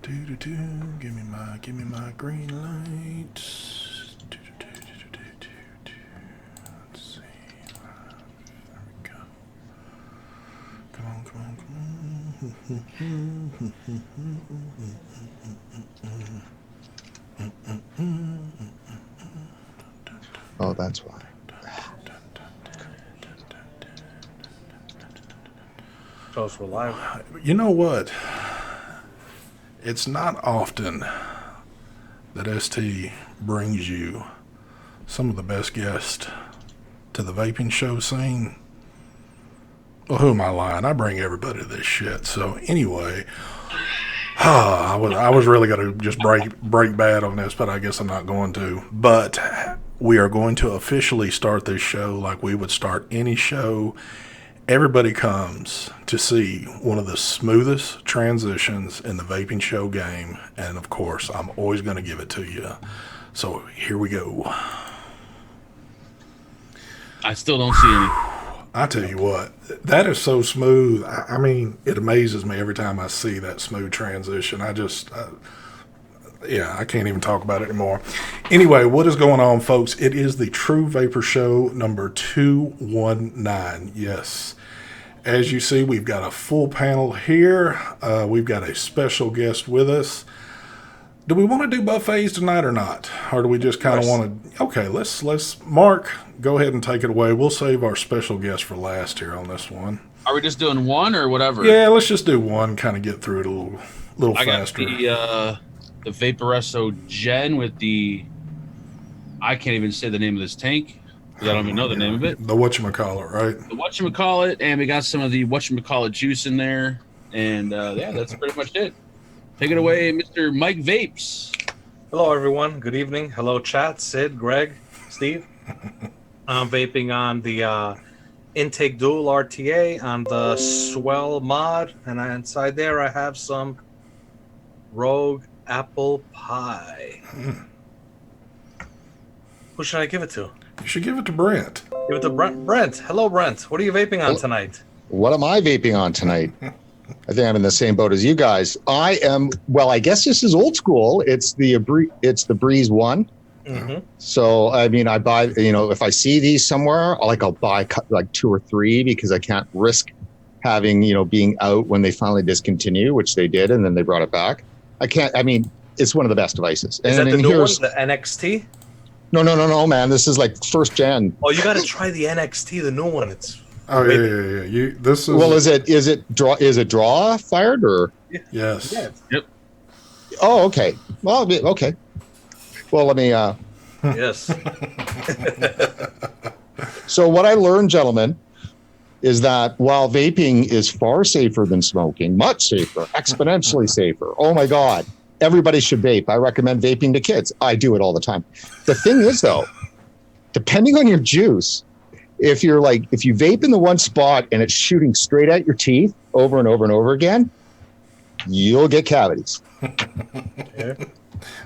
Give me my green light. Let's see. There we go. Come on. Oh, that's why. So we're live. You know what? It's not often that ST brings you some of the best guests to the vaping show scene. Well, who am I lying? I bring everybody to this shit. So anyway, I was really going to just break bad on this, but I guess I'm not going to. But we are going to officially start this show like we would start any show. Everybody comes to see one of the smoothest transitions in the vaping show game. And of course, I'm always going to give it to you. So here we go. I still don't see any. I tell you what, that is so smooth. I mean, it amazes me every time I see that smooth transition. I can't even talk about it anymore. Anyway, what is going on, folks? It is the True Vapor Show number 219. Yes. As you see, we've got a full panel here. We've got a special guest with us. Do we want to do buffets tonight or not? Or do we just kind of want to... Okay, let's... Mark, go ahead and take it away. We'll save our special guest for last here on this one. Are we just doing one or whatever? Yeah, let's just do one, kind of get through it a little faster. I got the Vaporesso Gen with the... I can't even say the name of this tank because I don't even know the name of it. The whatchamacallit, right? The whatchamacallit, and we got some of the whatchamacallit juice in there. And yeah, that's pretty much it. Take it away, Mr. Mike Vapes. Hello, everyone. Good evening. Hello, chat. Sid, Greg, Steve. I'm vaping on the Intake Dual RTA on the Swell mod. And inside there, I have some Rogue Apple Pie. Who should I give it to? You should give it to Brent. Give it to Brent. Brent. Hello, Brent. What are you vaping on tonight? What am I vaping on tonight? I think I'm in the same boat as you guys. I guess this is old school. It's the Breeze One. Mm-hmm. So, I mean, I buy, if I see these somewhere, I'll buy like 2 or 3 because I can't risk having, being out when they finally discontinue, which they did, and then they brought it back. It's one of the best devices. Is that the new one, the NXT? No, man. This is like first gen. Oh, you got to try the NXT, the new one. It's yeah. This is... Well, is it draw fired or? Yes. Yeah. Yep. Oh, okay. Well, okay. Well, let me. Yes. So what I learned, gentlemen, is that while vaping is far safer than smoking, much safer, exponentially safer. Oh my God. Everybody should vape. I recommend vaping to kids. I do it all the time. The thing is, though, depending on your juice, if you vape in the one spot and it's shooting straight at your teeth over and over and over again, you'll get cavities. Yeah.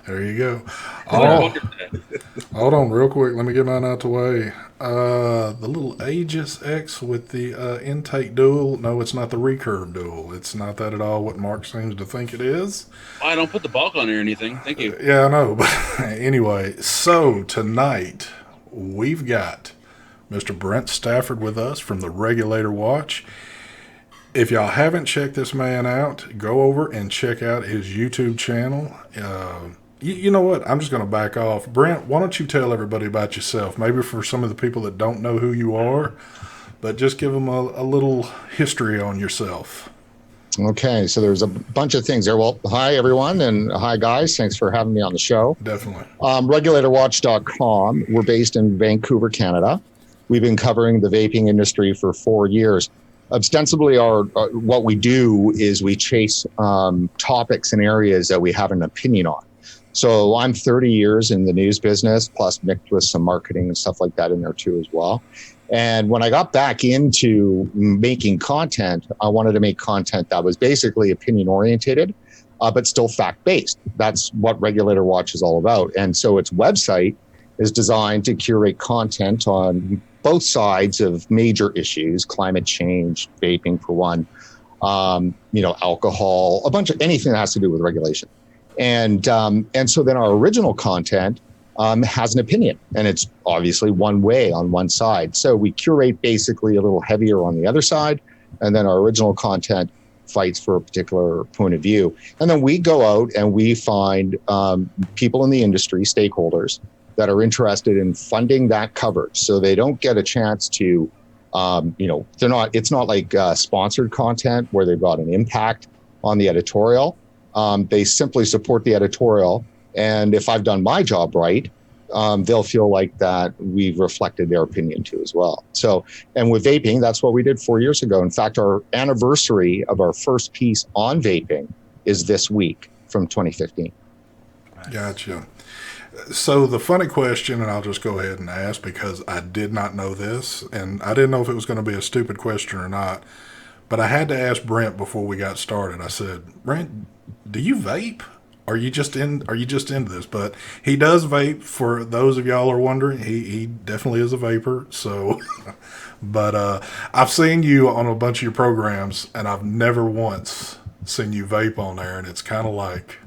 There you go. Hold on real quick. Let me get mine out the way. The little Aegis X with the intake dual. No, it's not the recurve dual. It's not that at all what Mark seems to think it is. I don't put the bulk on or anything. Thank you. Yeah, I know. But anyway, so tonight we've got Mr. Brent Stafford with us from the Regulator Watch. If y'all haven't checked this man out, go over and check out his YouTube channel. You know what? I'm just going to back off. Brent, why don't you tell everybody about yourself? Maybe for some of the people that don't know who you are, but just give them a little history on yourself. Okay, so there's a bunch of things there. Well, hi, everyone, and hi, guys. Thanks for having me on the show. Definitely. Regulatorwatch.com. We're based in Vancouver, Canada. We've been covering the vaping industry for 4 years. Ostensibly, what we do is we chase topics and areas that we have an opinion on. So I'm 30 years in the news business, plus mixed with some marketing and stuff like that in there too as well. And when I got back into making content, I wanted to make content that was basically opinion oriented, but still fact based. That's what Regulator Watch is all about. And so its website is designed to curate content on both sides of major issues, climate change, vaping for one, alcohol, a bunch of anything that has to do with regulation. And so then our original content has an opinion, and it's obviously one way on one side. So we curate basically a little heavier on the other side, and then our original content fights for a particular point of view. And then we go out and we find people in the industry, stakeholders, that are interested in funding that coverage. So they don't get a chance to, it's not like sponsored content where they've got an impact on the editorial. They simply support the editorial. And if I've done my job right, they'll feel like that we've reflected their opinion too as well. So, and with vaping, that's what we did 4 years ago. In fact, our anniversary of our first piece on vaping is this week from 2015. Gotcha. So the funny question, and I'll just go ahead and ask because I did not know this, and I didn't know if it was going to be a stupid question or not, but I had to ask Brent before we got started. I said, Brent, do you vape? Are you just into this? But he does vape. For those of y'all are wondering, he definitely is a vapor. So, but I've seen you on a bunch of your programs, and I've never once seen you vape on there, and it's kind of like,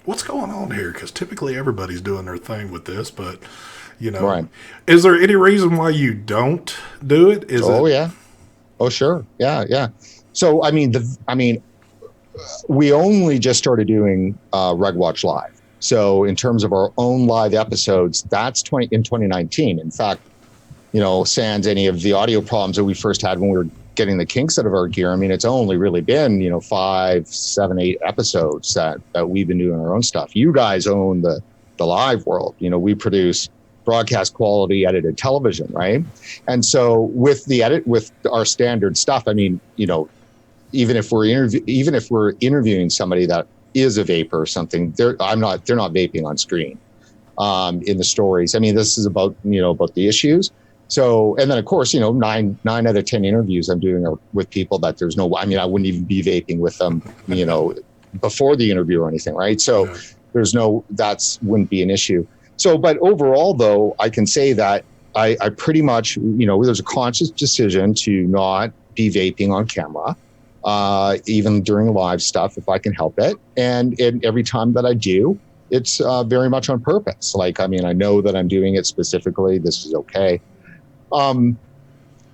what's going on here? Because typically everybody's doing their thing with this, but Right. Is there any reason why you don't do it? Yeah. Oh, sure. Yeah. So, we only just started doing Reg Watch Live. So in terms of our own live episodes, that's in 2019. In fact, sans any of the audio problems that we first had when we were getting the kinks out of our gear, it's only really been, 5, 7, 8 episodes that we've been doing our own stuff. You guys own the live world. We produce broadcast quality edited television, right? And so with our standard stuff, even if we're interviewing somebody that is a vapor or something, they're not vaping on screen in the stories. This is about the issues. So, and then of course, 9 out of 10 interviews I'm doing are with people that there's no, I wouldn't even be vaping with them, before the interview or anything, right? So that wouldn't be an issue. So, but overall though, I can say that I pretty much, there's a conscious decision to not be vaping on camera, even during live stuff, if I can help it. And every time that I do, it's very much on purpose. I know that I'm doing it specifically. This is okay.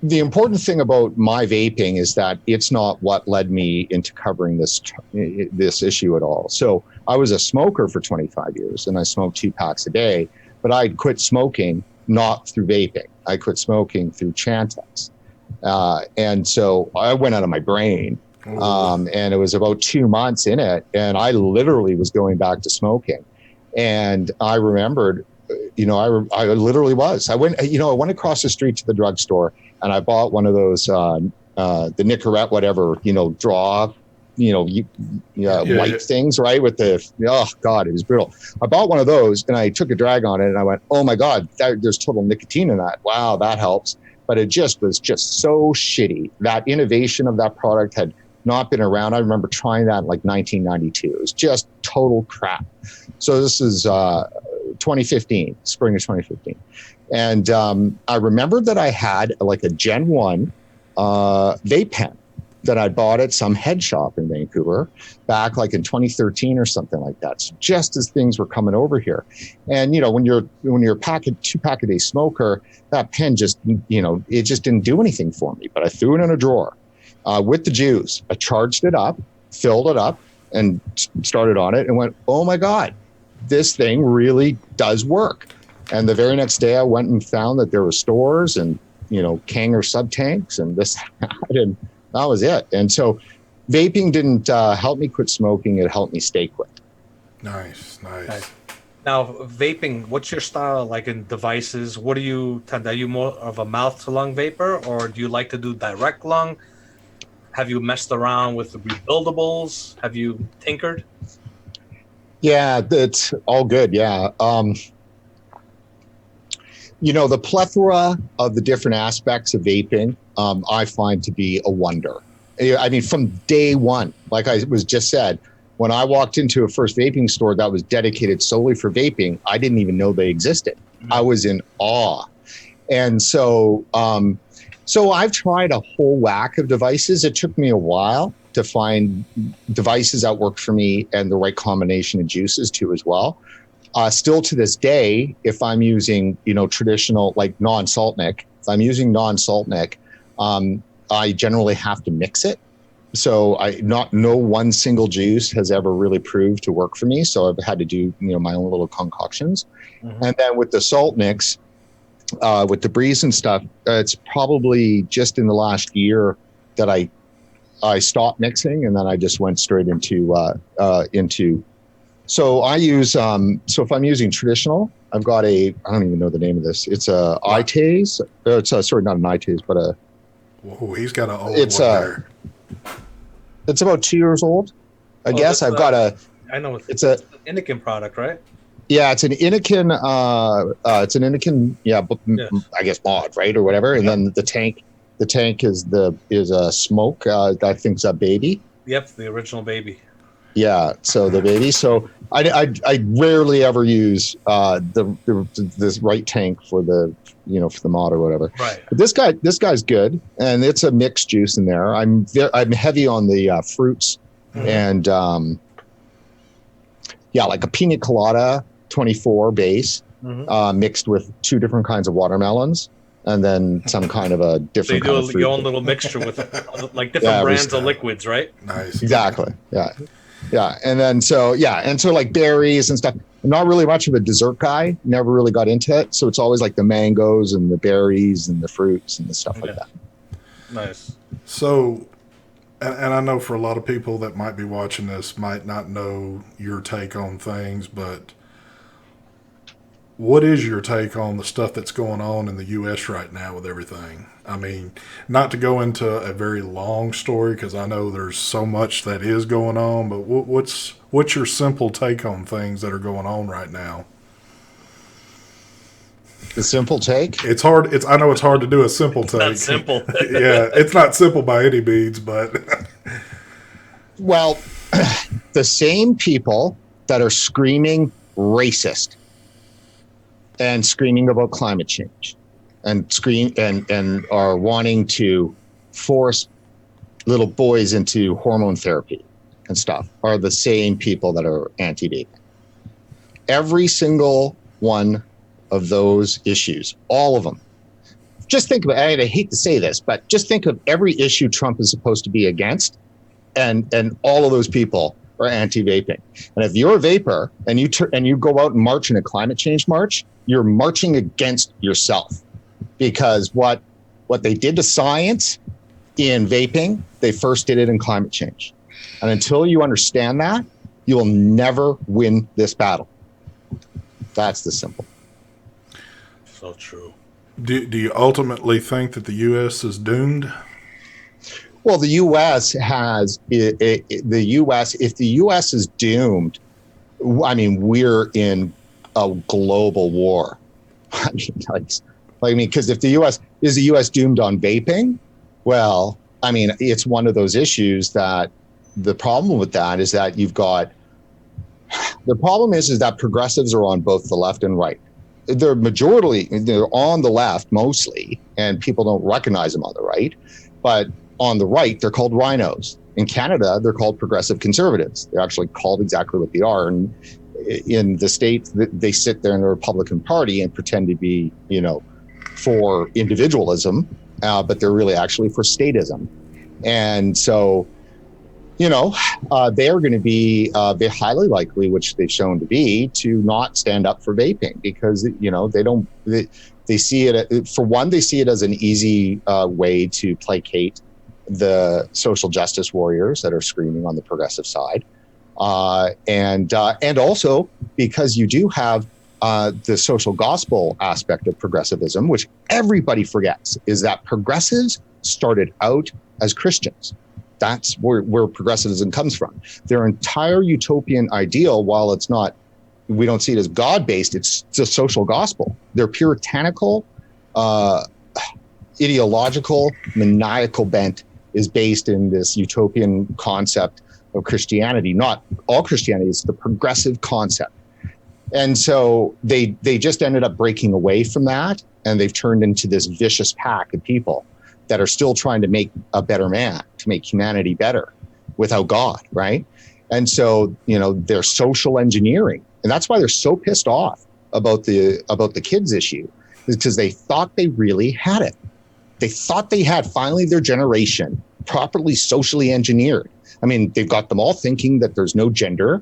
The important thing about my vaping is that it's not what led me into covering this issue at all. So I was a smoker for 25 years and I smoked 2 packs a day, but I quit smoking not through vaping. I quit smoking through Chantix. And so I went out of my brain, and it was about 2 months in it. And I literally was going back to smoking. And I remembered, I literally was. I went across the street to the drugstore and I bought one of those, the Nicorette, whatever, draw, light things, right? With oh God, it was brutal. I bought one of those and I took a drag on it and I went, oh my God, there's total nicotine in that. Wow, that helps. But it was just so shitty. That innovation of that product had not been around. I remember trying that in 1992. It was just total crap. So this is 2015, spring of 2015. And I remembered that I had a Gen 1 vape pen that I bought at some head shop in Vancouver back in 2013 or something like that. So just as things were coming over here. And, when you're a 2 pack a day smoker, that pen just, it just didn't do anything for me, but I threw it in a drawer with the juice. I charged it up, filled it up and started on it and went, oh my God, this thing really does work. And the very next day I went and found that there were stores and, Kanger sub tanks and this, and that was it. And so vaping didn't help me quit smoking. It helped me stay quit. Nice. Now, vaping, what's your style like in devices? What do you tend? Are you more of a mouth to lung vapor, or do you like to do direct lung? Have you messed around with the rebuildables? Have you tinkered? Yeah, it's all good. Yeah. The plethora of the different aspects of vaping, I find to be a wonder. From day one, like I was just said, when I walked into a first vaping store that was dedicated solely for vaping, I didn't even know they existed. I was in awe. And so So I've tried a whole whack of devices. It took me a while to find devices that work for me and the right combination of juices too as well. Still to this day, if I'm using, traditional, like non-salt nic, if I'm using non-salt nic, I generally have to mix it. So no one single juice has ever really proved to work for me. So I've had to do, my own little concoctions. Mm-hmm. And then with the salt nicks, with the breeze and stuff, it's probably just in the last year that I stopped mixing, and then I just went straight into. So I use so if I'm using traditional, I've got I don't even know the name of this. It's a iTase. Sorry, not an iTase, but a. Whoa, he's got an old one there. It's about 2 years old, I guess. I've got a. I know it's an Innikin product, right? Yeah, it's an Innikin. Yeah, I guess mod, right, or whatever. And then the tank is a smoke. I think's a baby. Yep, the original baby. Yeah, so the baby. So I rarely ever use this right tank for the for the mod or whatever. Right. But this guy's good, and it's a mixed juice in there. I'm heavy on the fruits, and like a pina colada 24 base, mixed with 2 different kinds of watermelons, and then some kind of a different. So you kind do of your own little mixture with like different brands of liquids, right? Nice. Exactly. Yeah. And then so like berries and stuff. I'm not really much of a dessert guy. Never really got into it. So it's always like the mangoes and the berries and the fruits and the stuff like that. Nice. So, and I know for a lot of people that might be watching this might not know your take on things, but what is your take on the stuff that's going on in the U.S. right now with everything? I mean, not to go into a very long story because I know there's so much that is going on, but what's your simple take on things that are going on right now? The simple take? It's hard. I know it's hard to do a simple take. Not simple. Yeah, it's not simple by any means, but well, the same people that are screaming racist and screaming about climate change and are wanting to force little boys into hormone therapy and stuff are the same people that are anti-vaping. Every single one of those issues, all of them. Just think about it. I hate to say this, but just think of every issue Trump is supposed to be against, and all of those people are anti-vaping. And if you're a vapor and you go out and march in a climate change march, you're marching against yourself, because what they did to science in vaping, they first did it in climate change. And until you understand that, you will never win this battle. That's the simple. So true. Do you ultimately think that the U.S. is doomed? Well, the U.S. has if the U.S. is doomed, I mean, we're in a global war. I mean, because if the U.S. doomed on vaping? Well, I mean, it's one of those issues that the problem with that is that the problem is that progressives are on both the left and right. They're on the left mostly, and people don't recognize them on the right. But on the right, they're called rhinos. In Canada, they're called progressive conservatives. They're actually called exactly what they are. And in the States, they sit there in the Republican Party and pretend to be, for individualism, but they're really actually for statism. And so, they are going to be highly likely, which they've shown to be, to not stand up for vaping because, they see it, for one, they see it as an easy way to placate the social justice warriors that are screaming on the progressive side. And also because you do have the social gospel aspect of progressivism, which everybody forgets, is that progressives started out as Christians. That's where progressivism comes from. Their entire utopian ideal, while it's not, we don't see it as God-based, it's the social gospel. Their puritanical, ideological, maniacal bent is based in this utopian concept of Christianity. Not all Christianity, it's the progressive concept. And so they just ended up breaking away from that, and they've turned into this vicious pack of people that are still trying to make a better man, to make humanity better without God, right? And so, they're social engineering. And that's why they're so pissed off about the kids issue, is because they thought they really had it. They thought they had finally their generation properly socially engineered. I mean, they've got them all thinking that there's no gender,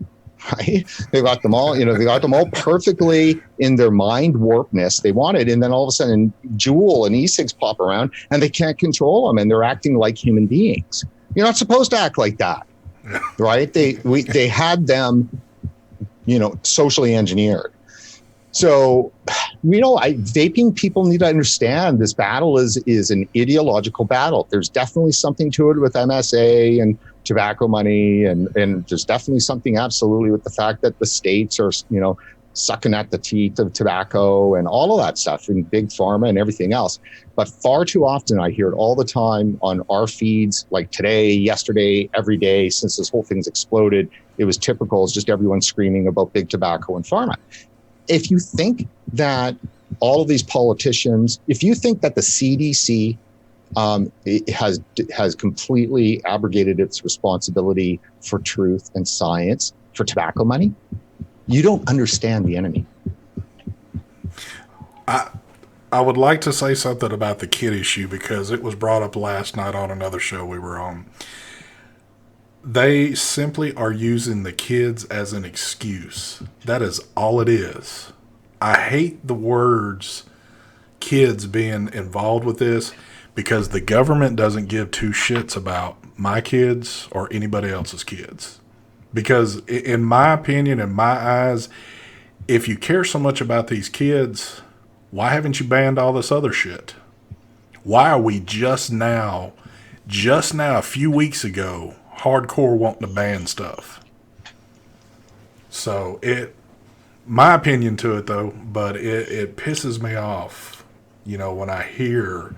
right? They've got them all, they got them all perfectly in their mind warpedness they wanted. And then all of a sudden, Juul and e-cigs pop around and they can't control them and they're acting like human beings. You're not supposed to act like that, right? They had them, socially engineered. So, vaping people need to understand this battle is an ideological battle. There's definitely something to it with MSA and tobacco money, and there's definitely something absolutely with the fact that the states are, sucking at the teeth of tobacco and all of that stuff, and big pharma and everything else. But far too often, I hear it all the time on our feeds, like today, yesterday, every day since this whole thing's exploded. It was typical. It's just everyone screaming about big tobacco and pharma. If you think that all of these politicians, if you think that the CDC has completely abrogated its responsibility for truth and science for tobacco money, you don't understand the enemy. I would like to say something about the kid issue because it was brought up last night on another show we were on. They simply are using the kids as an excuse. That is all it is. I hate the words kids being involved with this because the government doesn't give two shits about my kids or anybody else's kids. Because in my opinion, in my eyes, if you care so much about these kids, why haven't you banned all this other shit? Why are we just now, a few weeks ago, hardcore wanting to ban stuff? So my opinion to it though, but it pisses me off, when I hear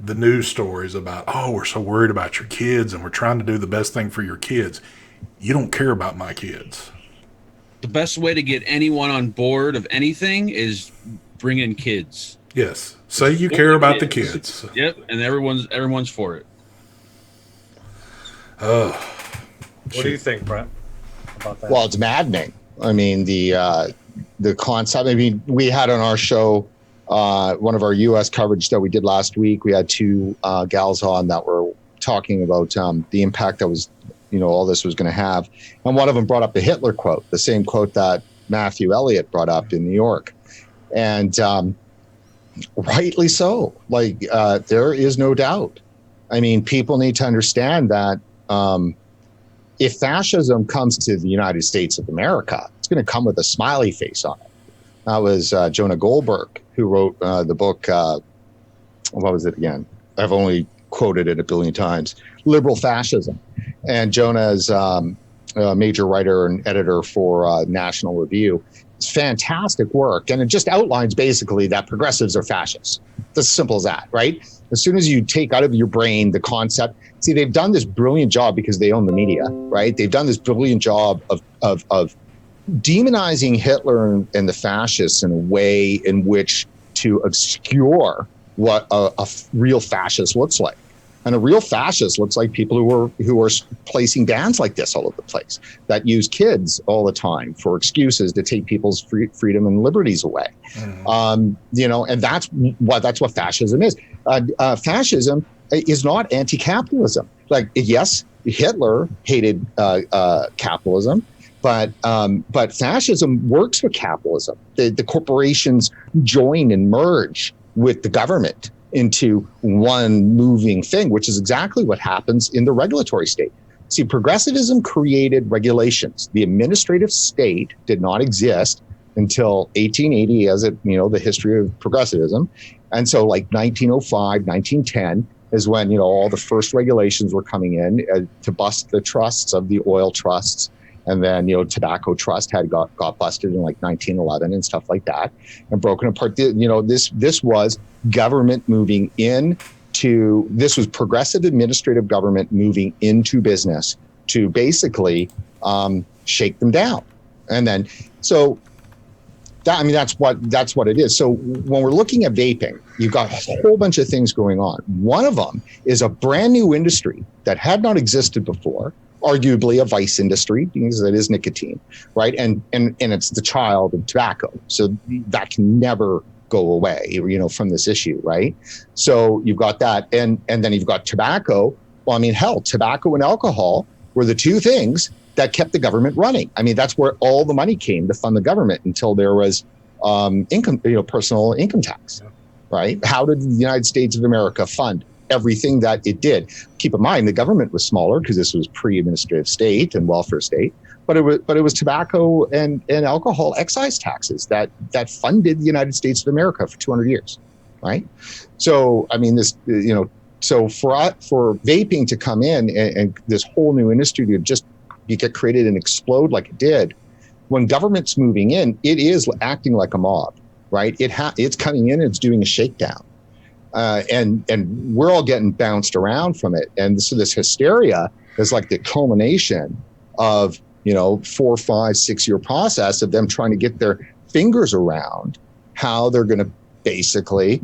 the news stories about, oh, we're so worried about your kids and we're trying to do the best thing for your kids. You don't care about my kids. The best way to get anyone on board of anything is bring in kids. Yes. Say you care about the kids. Yep. And everyone's for it. What do you think, Brent, about that? Well, it's maddening. I mean, the concept. I mean, we had on our show, one of our U.S. coverage that we did last week. We had two gals on that were talking about the impact that was, all this was going to have, and one of them brought up the Hitler quote, the same quote that Matthew Elliott brought up in New York, and rightly so. Like there is no doubt. I mean, people need to understand that. If fascism comes to the United States of America, it's going to come with a smiley face on it. That was Jonah Goldberg, who wrote the book, what was it again? I've only quoted it a billion times, Liberal Fascism. And Jonah is a major writer and editor for National Review. It's fantastic work. And it just outlines basically that progressives are fascists. It's as simple as that, right? As soon as you take out of your brain the concept, see, they've done this brilliant job because they own the media, right? They've done this brilliant job of demonizing Hitler and the fascists in a way in which to obscure what a real fascist looks like. And a real fascist looks like people who are placing bans like this all over the place, that use kids all the time for excuses to take people's freedom and liberties away. And that's what fascism is. Fascism is not anti-capitalism. Like, yes, Hitler hated capitalism, but fascism works with capitalism. The corporations join and merge with the government into one moving thing, which is exactly what happens in the regulatory state. See, progressivism created regulations. The administrative state did not exist until 1880, as the history of progressivism. And so like 1905, 1910 is when, all the first regulations were coming in to bust the trusts of the oil trusts. And then, tobacco trust had got busted in like 1911 and stuff like that, and broken apart. This was government moving into, this was progressive administrative government moving into business to basically shake them down. And then, so That's what it is. So when we're looking at vaping, you've got a whole bunch of things going on. One of them is a brand new industry that had not existed before, arguably a vice industry, because it is nicotine, right? And it's the child of tobacco. So that can never go away, from this issue, right? So you've got that. And then you've got tobacco. Well, hell, tobacco and alcohol were the two things that kept the government running. That's where all the money came to fund the government until there was personal income tax, right? How did the United States of America fund everything that it did? Keep in mind, the government was smaller because this was pre-administrative state and welfare state, but it was tobacco and alcohol excise taxes that funded the United States of America for 200 years, right? So, so for vaping to come in and this whole new industry to just get created and explode like it did, when government's moving in, it is acting like a mob, right? It's coming in and it's doing a shakedown. And we're all getting bounced around from it. And so this hysteria is like the culmination of, 4, 5, 6 year process of them trying to get their fingers around how they're going to basically,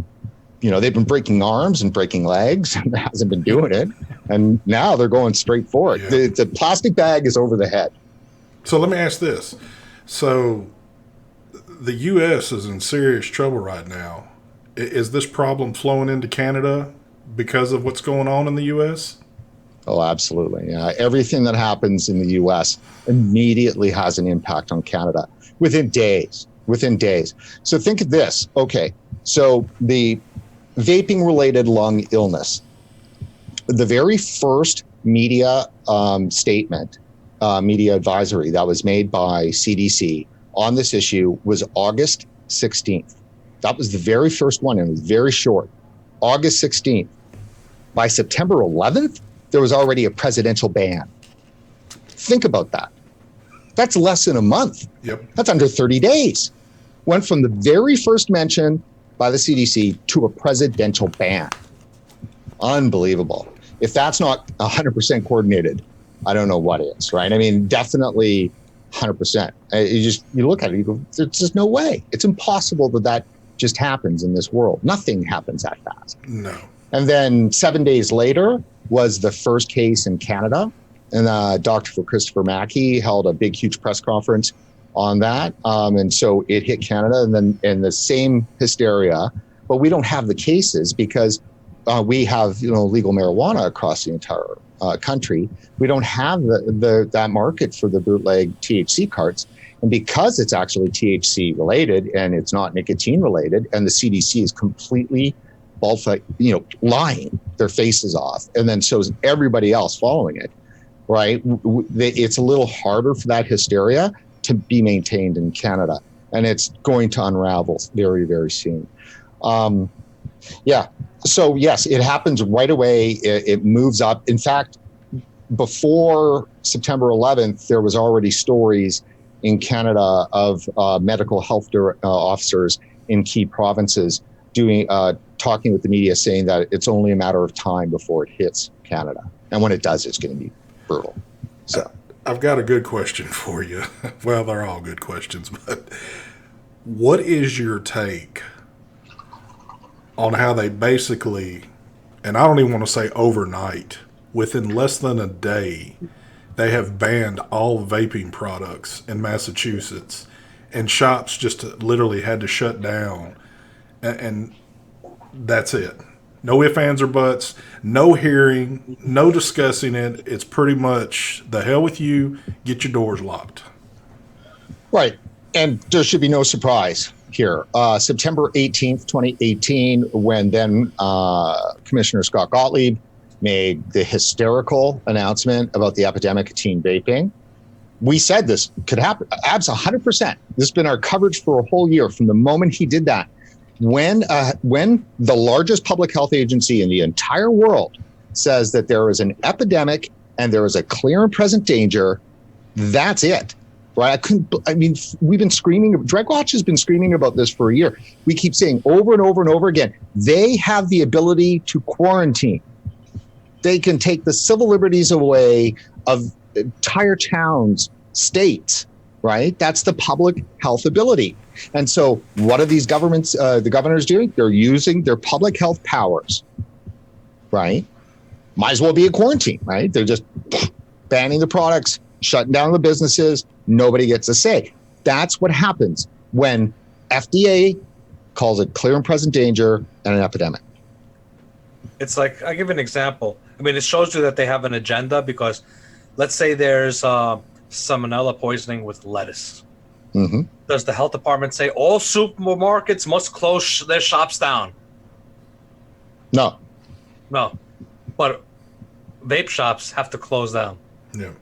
they've been breaking arms and breaking legs and hasn't been doing it. And now they're going straight for it. Yeah. The plastic bag is over the head. So let me ask this. So the U.S. is in serious trouble right now. Is this problem flowing into Canada because of what's going on in the U.S.? Oh, absolutely. Yeah. Everything that happens in the U.S. immediately has an impact on Canada within days. So think of this. Okay. So the vaping-related lung illness, the very first media statement, media advisory that was made by CDC on this issue was August 16th. That was the very first one, and it was very short. August 16th. By September 11th, there was already a presidential ban. Think about that. That's less than a month. Yep. That's under 30 days. Went from the very first mention by the CDC to a presidential ban. Unbelievable. If that's not 100% coordinated, I don't know what is, right? Definitely 100%. You look at it, you go, there's just no way. It's impossible that just happens in this world. Nothing happens that fast. No. And then 7 days later was the first case in Canada. And Dr. Christopher Mackey held a big, huge press conference on that. And so it hit Canada, and then in the same hysteria, but we don't have the cases because we have legal marijuana across the entire country. We don't have that market for the bootleg THC carts, and because it's actually THC related and it's not nicotine related, and the CDC is completely lying their faces off, and then so is everybody else following it, right? It's a little harder for that hysteria to be maintained in Canada, and it's going to unravel very, very soon. So yes, it happens right away. It moves up. In fact, before September 11th, there was already stories in Canada of medical health officers in key provinces talking with the media, saying that it's only a matter of time before it hits Canada. And when it does, it's going to be brutal. So I've got a good question for you. Well, they're all good questions, but what is your take on how they basically, and I don't even want to say overnight, within less than a day, they have banned all vaping products in Massachusetts, and shops just literally had to shut down, and that's it. No ifs, ands, or buts, no hearing, no discussing it. It's pretty much the hell with you, get your doors locked. Right. And there should be no surprise here. September 18th, 2018, when then Commissioner Scott Gottlieb made the hysterical announcement about the epidemic of teen vaping. We said this could happen. Abs 100%. This has been our coverage for a whole year from the moment he did that. When the largest public health agency in the entire world says that there is an epidemic and there is a clear and present danger, that's it. Right? We've been screaming, DrugWatch has been screaming about this for a year. We keep saying over and over and over again, they have the ability to quarantine. They can take the civil liberties away of entire towns, states, right? That's the public health ability. And so what are these governments, the governors doing? They're using their public health powers, right? Might as well be a quarantine, right? They're just banning the products, shutting down the businesses. Nobody gets a say. That's what happens when FDA calls it clear and present danger and an epidemic. It's like, I'll give you an example. I mean, it shows you that they have an agenda because let's say there's salmonella poisoning with lettuce. Mm-hmm. Does the health department say all supermarkets must close their shops down? No. No. But vape shops have to close down. Yeah.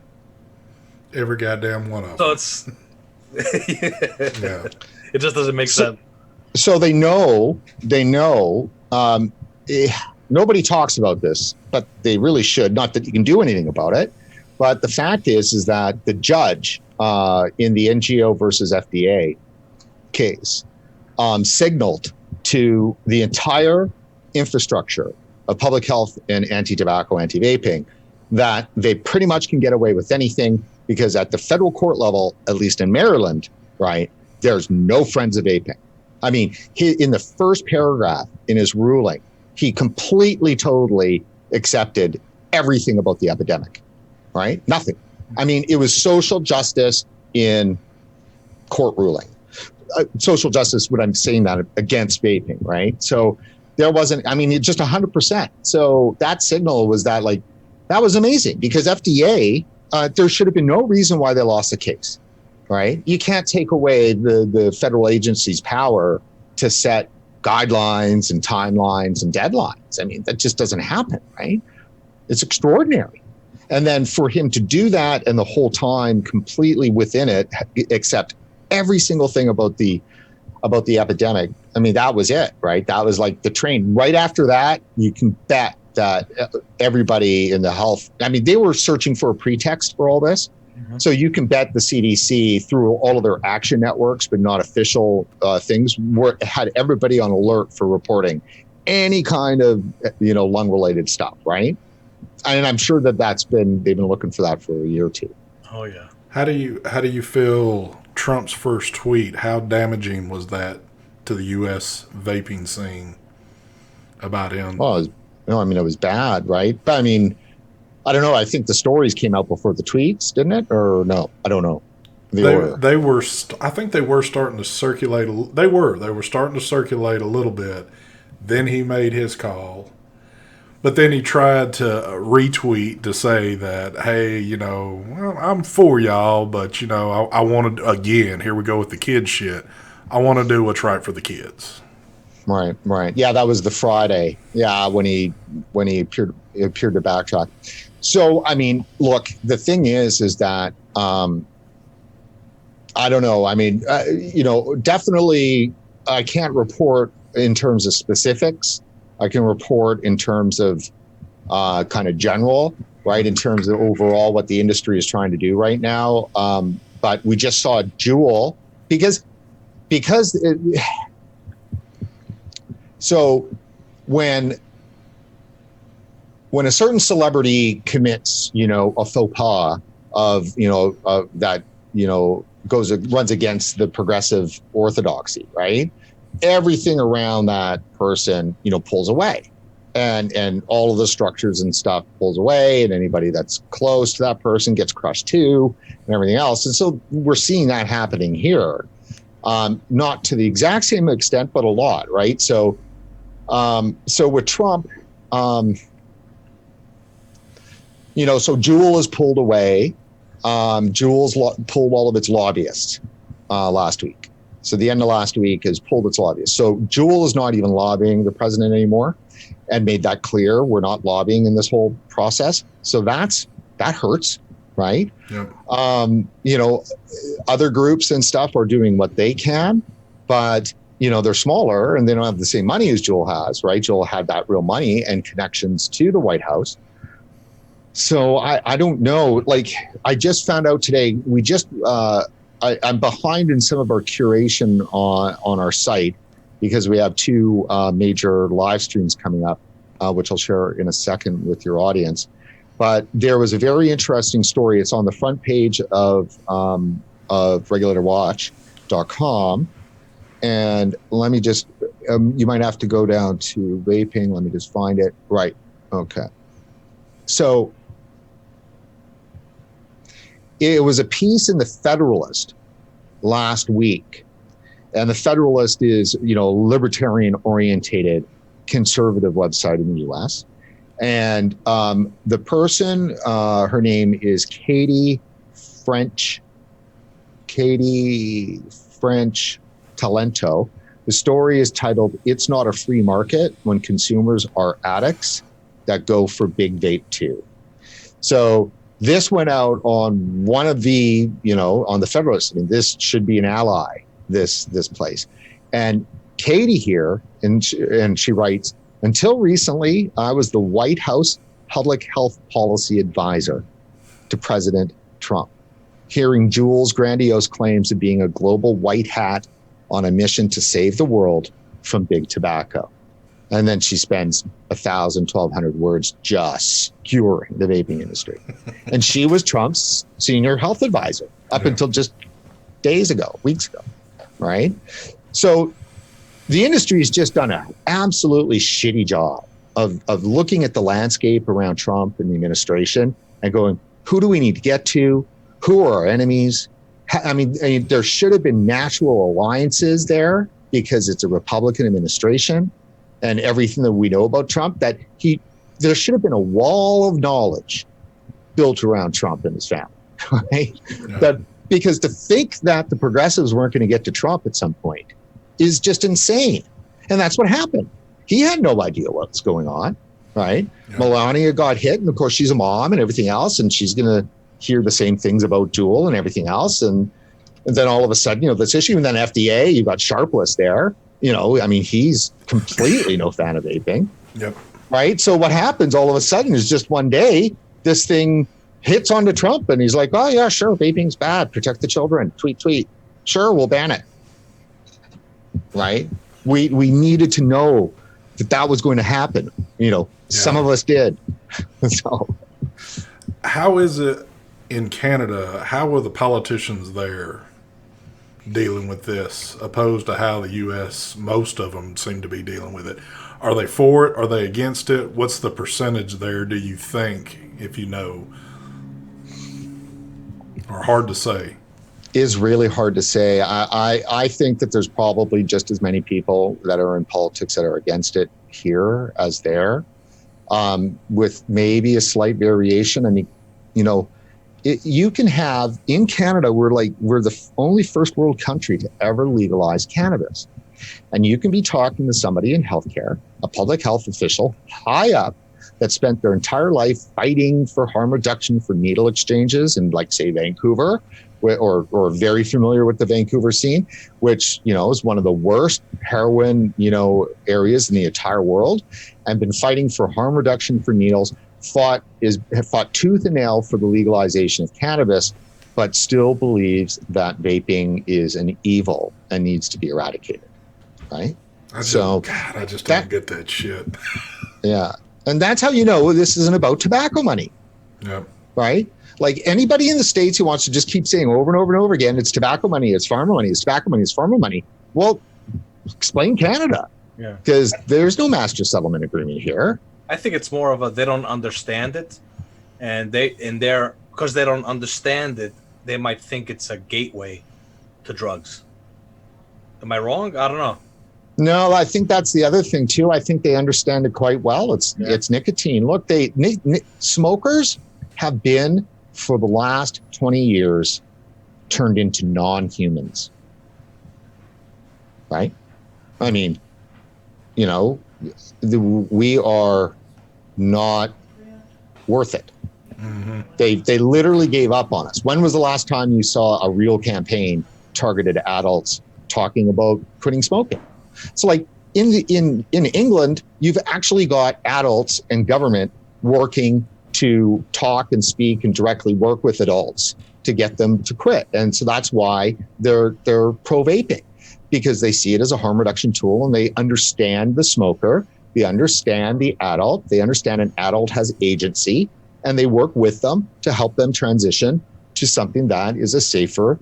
Every goddamn one of them. So it's... Yeah. It just doesn't make sense. So they know, nobody talks about this, but they really should. Not that you can do anything about it. But the fact is that the judge in the NGO versus FDA case signaled to the entire infrastructure of public health and anti-tobacco, anti-vaping, that they pretty much can get away with anything because at the federal court level, at least in Maryland, right, there's no friends of vaping. I mean, in the first paragraph in his ruling, he completely, totally accepted everything about the epidemic, right? Nothing. I mean, it was social justice in court ruling. Social justice, what I'm saying that against vaping, right? So there wasn't, I mean, it just 100%. So that signal was that, like, that was amazing because FDA, there should have been no reason why they lost the case, right? You can't take away the federal agency's power to set guidelines and timelines and deadlines. I mean, that just doesn't happen, right? It's extraordinary. And then for him to do that and the whole time completely within it, accept every single thing about the epidemic. I mean, that was it, right? That was like the train. Right after that, you can bet that everybody in the health, I mean, they were searching for a pretext for all this. Mm-hmm. So you can bet the CDC through all of their action networks, but not official things, had everybody on alert for reporting any kind of, lung related stuff, right? And I'm sure they've been looking for that for a year or two. Oh yeah. How do you feel Trump's first tweet? How damaging was that to the U.S. vaping scene about him? Well, it was bad, right? But I mean, I don't know. I think the stories came out before the tweets, didn't it? Or no? I don't know. They were. I think they were starting to circulate. They were starting to circulate a little bit. Then he made his call. But then he tried to retweet to say that, hey, well, I'm for y'all, but, I want to, again, here we go with the kid shit. I want to do what's right for the kids. Right. Yeah, that was the Friday. Yeah, when he appeared to backtrack. So, I mean, look, the thing is that, I don't know. I mean, definitely I can't report in terms of specifics. I can report in terms of kind of general, right? In terms of overall what the industry is trying to do right now. But we just saw Juul because so when a certain celebrity commits, a faux pas of, that, runs against the progressive orthodoxy, right? Everything around that person, pulls away, and all of the structures and stuff pulls away, and anybody that's close to that person gets crushed too, and everything else. And so we're seeing that happening here, not to the exact same extent, but a lot, right? So with Trump, so Juul has pulled away. Juul's pulled all of its lobbyists last week. So the end of last week has pulled its lobbyists. So Juul is not even lobbying the president anymore and made that clear. We're not lobbying in this whole process. So that hurts, right? Yep. Other groups and stuff are doing what they can, but, they're smaller and they don't have the same money as Juul has, right? Juul had that real money and connections to the White House. So I don't know. Like, I just found out today, I'm behind in some of our curation on our site because we have two major live streams coming up, which I'll share in a second with your audience. But there was a very interesting story. It's on the front page of of regulatorwatch.com. And let me just, you might have to go down to vaping. Let me just find it. Right. Okay. So it was a piece in the Federalist last week. And the Federalist is, libertarian orientated conservative website in the US. And the person, her name is Katie French Talento. The story is titled, "It's Not a Free Market When Consumers Are Addicts That Go for Big Vape Too." So this went out on one of the, on the Federalist. I mean, this should be an ally, this place. And Katie here, and she writes, "Until recently, I was the White House public health policy advisor to President Trump, hearing Juul's grandiose claims of being a global white hat on a mission to save the world from big tobacco." And then she spends 1,200 words just skewering the vaping industry. And she was Trump's senior health advisor up until just weeks ago, right? So the industry has just done an absolutely shitty job of looking at the landscape around Trump and the administration and going, who do we need to get to? Who are our enemies? I mean, there should have been natural alliances there because it's a Republican administration and everything that we know about Trump, there should have been a wall of knowledge built around Trump and his family, right? Yeah. Because to think that the progressives weren't going to get to Trump at some point is just insane. And that's what happened. He had no idea what was going on, right? Yeah. Melania got hit, and of course she's a mom and everything else, and she's going to hear the same things about Juul and everything else. And then all of a sudden, this issue, and then FDA, you got Sharpless there. He's completely no fan of vaping. Yep. Right? So what happens all of a sudden is just one day, this thing hits onto Trump, and he's like, oh yeah, sure, vaping's bad. Protect the children. Tweet. Sure, we'll ban it. Right? We needed to know that was going to happen. Some of us did. So how is it in Canada? How are the politicians there dealing with this, opposed to how the U.S., most of them seem to be dealing with it? Are they for it? Are they against it? What's the percentage there, do you think, if you know? Or hard to say? Is really hard to say. I think that there's probably just as many people that are in politics that are against it here as there, with maybe a slight variation. You can have, in Canada, we're the only first world country to ever legalize cannabis. And you can be talking to somebody in healthcare, a public health official high up that spent their entire life fighting for harm reduction for needle exchanges in, say, Vancouver, or very familiar with the Vancouver scene, which, is one of the worst heroin, areas in the entire world, and been fighting for harm reduction for needles, have fought tooth and nail for the legalization of cannabis, but still believes that vaping is an evil and needs to be eradicated. Right? I just don't get that shit. Yeah. And that's how this isn't about tobacco money. Yeah. Right? Like anybody in the States who wants to just keep saying over and over and over again, it's tobacco money, it's pharma money, it's tobacco money, it's pharma money. Well, explain Canada. Yeah. Because there's no master settlement agreement here. I think it's more of they don't understand it, and because they don't understand it, they might think it's a gateway to drugs. Am I wrong? I don't know. No, I think that's the other thing too. I think they understand it quite well. It's nicotine. Look, smokers have been for the last 20 years turned into non-humans. Right? I mean, we are not worth it. Mm-hmm. They literally gave up on us. When was the last time you saw a real campaign targeted at adults talking about quitting smoking? So in England, you've actually got adults and government working to talk and speak and directly work with adults to get them to quit. And so that's why they're pro-vaping, because they see it as a harm reduction tool, and they understand the smoker, they understand the adult, they understand an adult has agency, and they work with them to help them transition to something that is a safer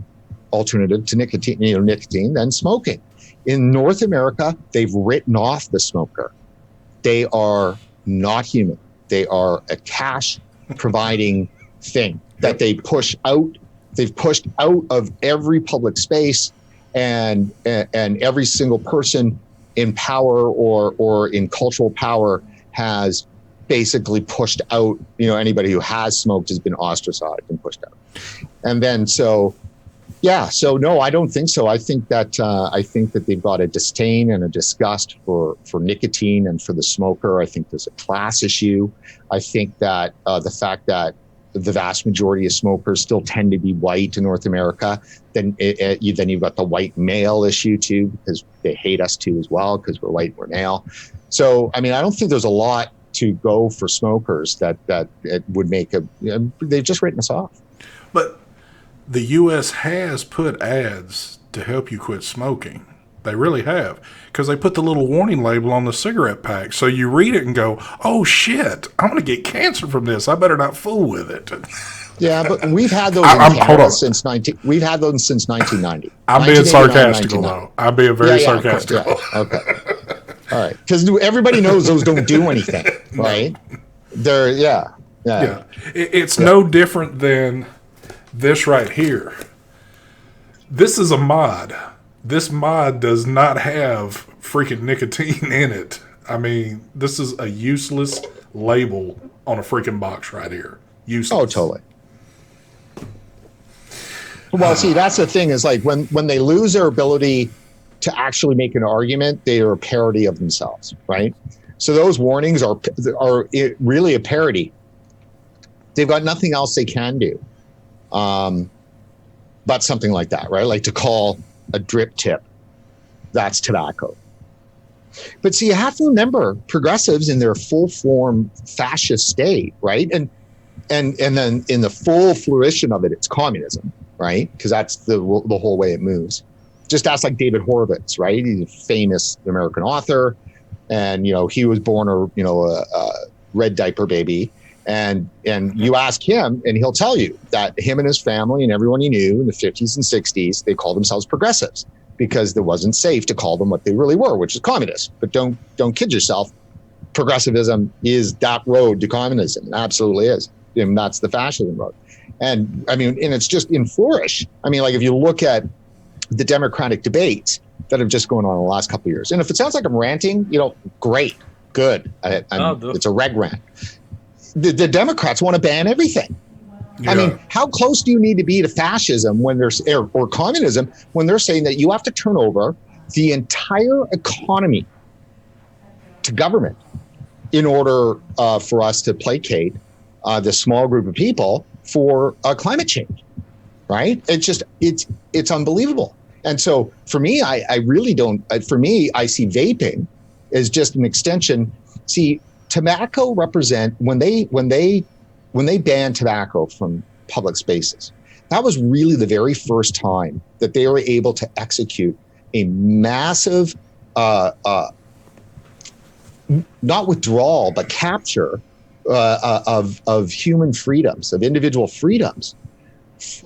alternative to nicotine than smoking. In North America, they've written off the smoker. They are not human. They are a cash providing thing that they push out. They've pushed out of every public space, and every single person in power or in cultural power has basically pushed out. Anybody who has smoked has been ostracized and pushed out. And then so no, I don't think so. I think that they've got a disdain and a disgust for nicotine and for the smoker. I think there's a class issue. I think that the fact that the vast majority of smokers still tend to be white in North America, then you've got the white male issue too, because they hate us too as well, because we're white, we're male. So, I don't think there's a lot to go for smokers that it would make they've just written us off. But the U.S. has put ads to help you quit smoking. They really have, because they put the little warning label on the cigarette pack. So you read it and go, oh, shit, I'm going to get cancer from this. I better not fool with it. Yeah, but we've had those in Canada since 1990. I'm being sarcastical, though. I'm being very sarcastic. Yeah, okay. All right. Because everybody knows those don't do anything, right? They're, It's no different than this right here. This is a mod. This mod does not have freaking nicotine in it. This is a useless label on a freaking box right here. Useless. Oh, totally. Well, see, that's the thing is like when they lose their ability to actually make an argument, they are a parody of themselves, right? So those warnings are really a parody. They've got nothing else they can do, but something like that, right? Like to call a drip tip, that's tobacco. But see, you have to remember progressives in their full form fascist state, right? And then in the full fruition of it, it's communism, right? Because that's the whole way it moves. Just ask like David Horowitz, right? He's a famous American author, and he was born a red diaper baby. And you ask him, and he'll tell you that him and his family and everyone he knew in the 50s and 60s, they called themselves progressives because it wasn't safe to call them what they really were, which is communists. But don't kid yourself. Progressivism is that road to communism. It absolutely is. And that's the fascism road. And and it's just in flourish. Like if you look at the Democratic debates that have just gone on in the last couple of years, and if it sounds like I'm ranting, great, good. It's a reg rant. The Democrats want to ban everything. Yeah. How close do you need to be to fascism when there's or communism when they're saying that you have to turn over the entire economy to government in order for us to placate this small group of people for climate change, right? It's unbelievable. And so for me, I really don't. For me, I see vaping as just an extension. See, tobacco when they banned tobacco from public spaces, that was really the very first time that they were able to execute a massive, not withdrawal, but capture of human freedoms, of individual freedoms,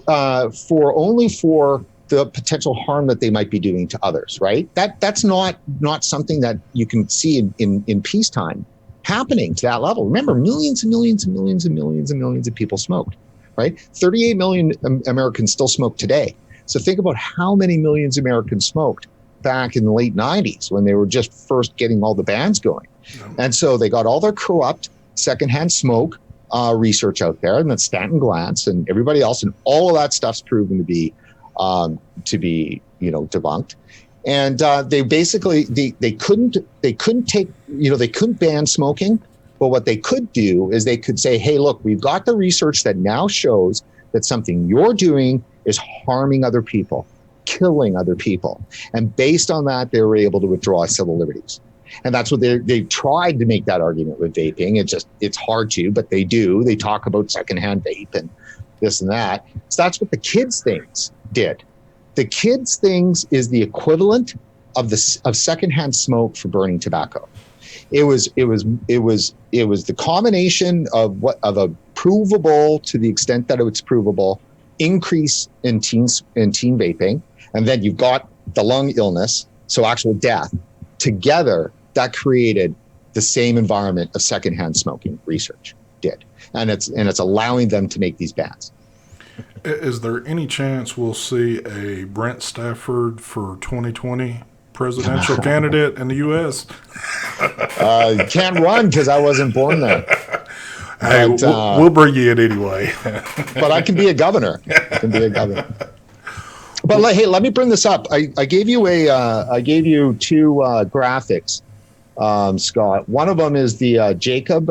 for the potential harm that they might be doing to others. Right? That's not something that you can see in peacetime happening to that level. Remember, millions and millions and millions and millions and millions of people smoked, right? 38 million Americans still smoke today. So think about how many millions of Americans smoked back in the late 90s when they were just first getting all the bans going. And so they got all their corrupt secondhand smoke research out there, and then Stanton Glantz and everybody else, and all of that stuff's proven to be debunked. And they basically they couldn't ban smoking, but what they could do is they could say, hey, look, we've got the research that now shows that something you're doing is harming other people, killing other people. And based on that, they were able to withdraw civil liberties. And that's what they tried to make that argument with vaping. It's hard to, but they do. They talk about secondhand vape and this and that. So that's what the kids things did. The kids things is the equivalent of secondhand smoke for burning tobacco. It was the combination of a provable, to the extent that it's provable, increase in teen vaping, and then you've got the lung illness, so actual death. Together, that created the same environment of secondhand smoking research did, and it's allowing them to make these bans. Is there any chance we'll see a Brent Stafford for 2020 presidential candidate in the U.S.? Can't run because I wasn't born there. Hey, But, we'll bring you in anyway. but I can be a governor. But hey, let me bring this up. I gave you two graphics, Scott. One of them is the Jacob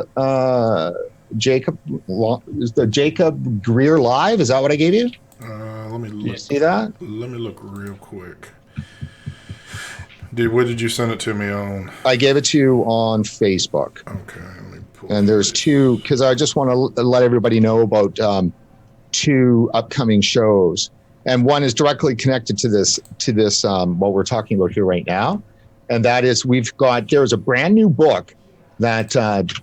Greer Live. Is that what I gave you? Let me look. You see that? Let me look real quick. What did you send it to me on? I gave it to you on Facebook. Okay, let me pull. And there's two, because I just want to let everybody know about two upcoming shows. And one is directly connected to this what we're talking about here right now. And that is there's a brand new book that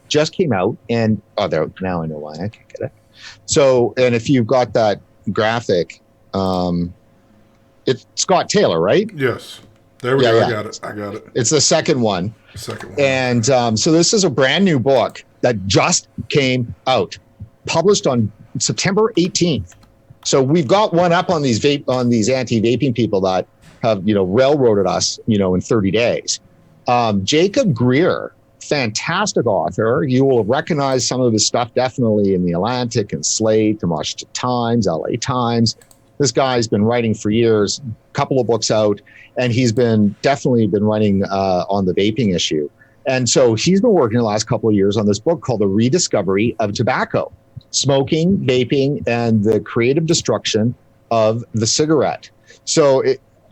just came out. And now I know why I can't get it. So, and if you've got that graphic, it's Scott Taylor, right? Yes. There we go. I got it. It's the second one. Second one. And so this is a brand new book that just came out, published on September 18th. So we've got one up on these anti-vaping people that have, railroaded us, in 30 days. Jacob Greer, fantastic author. You will recognize some of his stuff definitely in the Atlantic and Slate, the Washington Times, LA Times. This guy's been writing for years, a couple of books out, and he's definitely been writing on the vaping issue. And so he's been working the last couple of years on this book called The Rediscovery of Tobacco, Smoking, Vaping, and the Creative Destruction of the Cigarette. So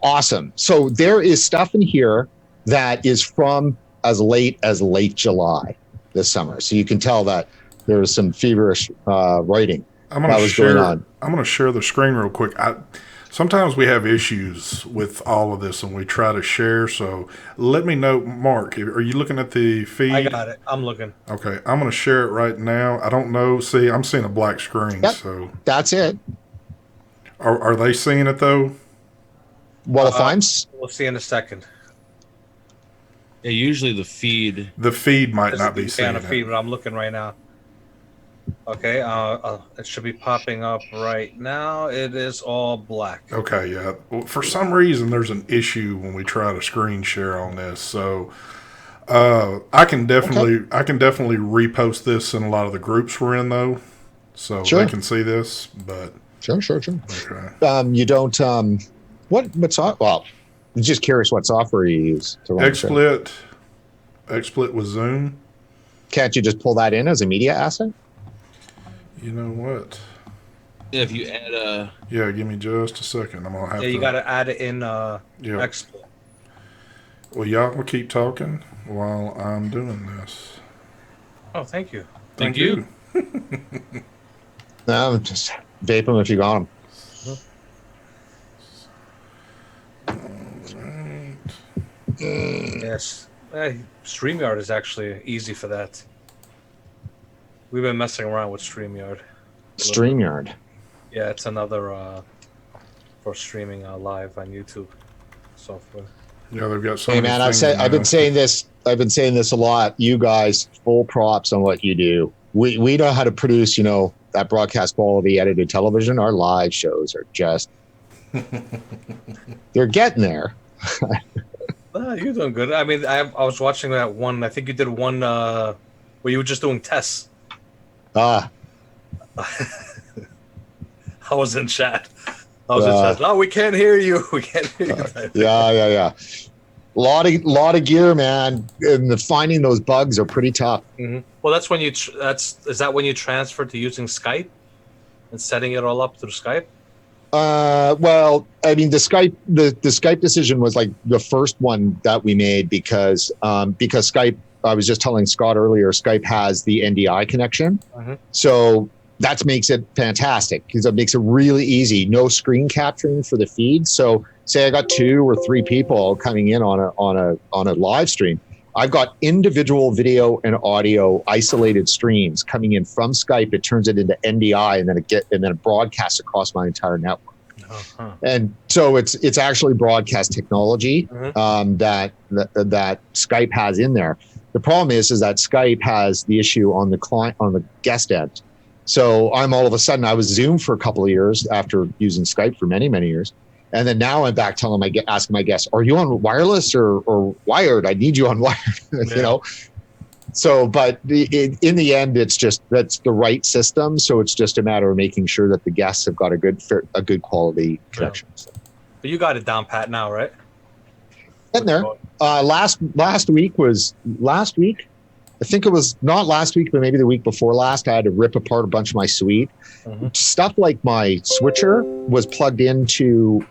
awesome. So there is stuff in here that is from as late as late July this summer. So you can tell that there was some feverish writing that was going on. I'm going to share the screen real quick. Sometimes we have issues with all of this and we try to share. So let me know, Mark, are you looking at the feed? I got it. I'm looking. Okay. I'm going to share it right now. I don't know. See, I'm seeing a black screen. Yep, so that's it. Are they seeing it though? Well, if we'll see in a second. Yeah, usually the feed might not be seeing the feed, but I'm looking right now. Okay, it should be popping up right now. It is all black. Okay, yeah. Well, for some reason, there's an issue when we try to screen share on this. So I can definitely repost this in a lot of the groups we're in, though, so they can see this. But sure. Okay. You don't. What's well? I'm just curious what software you use to run XSplit with Zoom. Can't you just pull that in as a media asset? You know what? If you add yeah, give me just a second. I'm gonna have to. You got to add it in XSplit. Well, y'all will keep talking while I'm doing this. Oh, thank you. Thank you. No, just vape them if you got them. Yes. StreamYard is actually easy for that. We've been messing around with StreamYard. StreamYard. Yeah, it's another for streaming live on YouTube software. Yeah, they've got so Hey many man, things I've been saying this a lot. You guys, full props on what you do. We know how to produce, that broadcast quality edited television. Our live shows are just they're getting there. You're doing good. I mean, I was watching that one. I think you did one where you were just doing tests. I was in chat. Oh, we can't hear you. We can't hear you. Yeah. Lot of gear, man. And finding those bugs are pretty tough. Mm-hmm. Well, that's when is that when you transfer to using Skype and setting it all up through Skype? Well, I mean, the Skype decision was like the first one that we made because Skype, I was just telling Scott earlier, Skype has the NDI connection. Mm-hmm. So that makes it fantastic because it makes it really easy. No screen capturing for the feed. So say I got 2 or 3 people coming in on a live stream. I've got individual video and audio isolated streams coming in from Skype. It turns it into NDI, and then it broadcasts across my entire network. Uh-huh. And so it's actually broadcast technology that Skype has in there. The problem is that Skype has the issue on the guest end. So I'm all of a sudden, I was Zoom for a couple of years after using Skype for many, many years. And then now I'm back asking my guests, are you on wireless or wired? I need you on wired, you know? So, but in the end, that's the right system. So it's just a matter of making sure that the guests have got a good quality connection. Yeah. But you got it down pat now, right? Getting there. Last week. I think it was not last week, but maybe the week before last. I had to rip apart a bunch of my suite. Mm-hmm. Stuff like my switcher was plugged into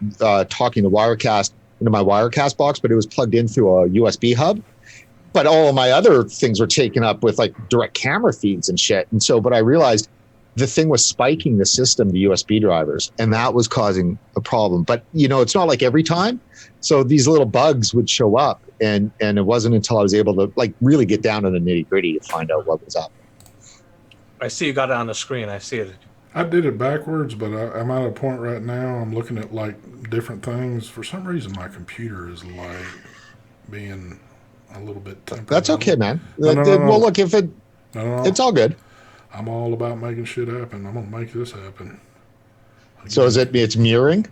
talking to Wirecast into my Wirecast box, but it was plugged in through a USB hub. But all of my other things were taken up with like direct camera feeds and shit. And so, but I realized the thing was spiking the system, the USB drivers, and that was causing a problem. But it's not like every time. So these little bugs would show up, and it wasn't until I was able to like really get down to the nitty gritty to find out what was up. I see you got it on the screen. I see it. I did it backwards, but I'm at a point right now. I'm looking at like different things. For some reason, my computer is like being a little bit tempered. That's okay, man. No. Well, look, if it's all good. I'm all about making shit happen. I'm gonna make this happen. So it's mirroring?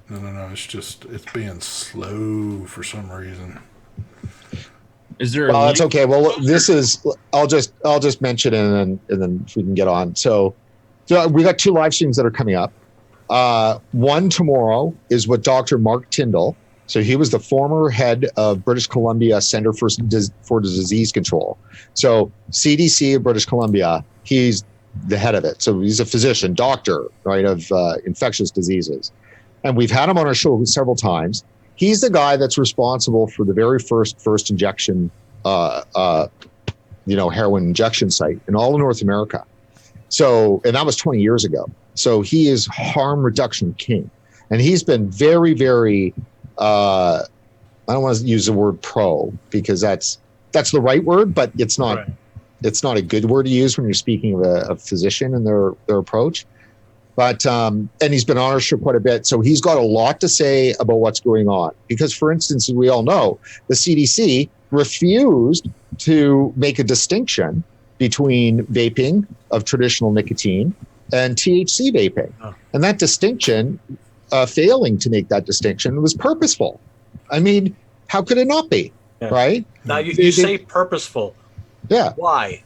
No. It's being slow for some reason. Is there? Well, it's okay. Well, this is. I'll just mention it, and then we can get on. So we got 2 live streams that are coming up. One tomorrow is with Dr. Mark Tyndall. So he was the former head of British Columbia Center for Disease Control. So CDC of British Columbia, he's the head of it. So he's a physician, doctor, right, of infectious diseases. And we've had him on our show several times. He's the guy that's responsible for the very first injection, heroin injection site in all of North America. So, and that was 20 years ago. So he is harm reduction king. And he's been very, very, I don't want to use the word pro because that's the right word, but it's not, right. It's not a good word to use when you're speaking of a physician and their approach. But, and he's been on our show quite a bit. So he's got a lot to say about what's going on. Because, for instance, as we all know, the CDC refused to make a distinction between vaping of traditional nicotine and THC vaping. Oh. And that distinction, failing to make that distinction, was purposeful. I mean, how could it not be? Yeah. Right? Now, you say purposeful. Yeah. Why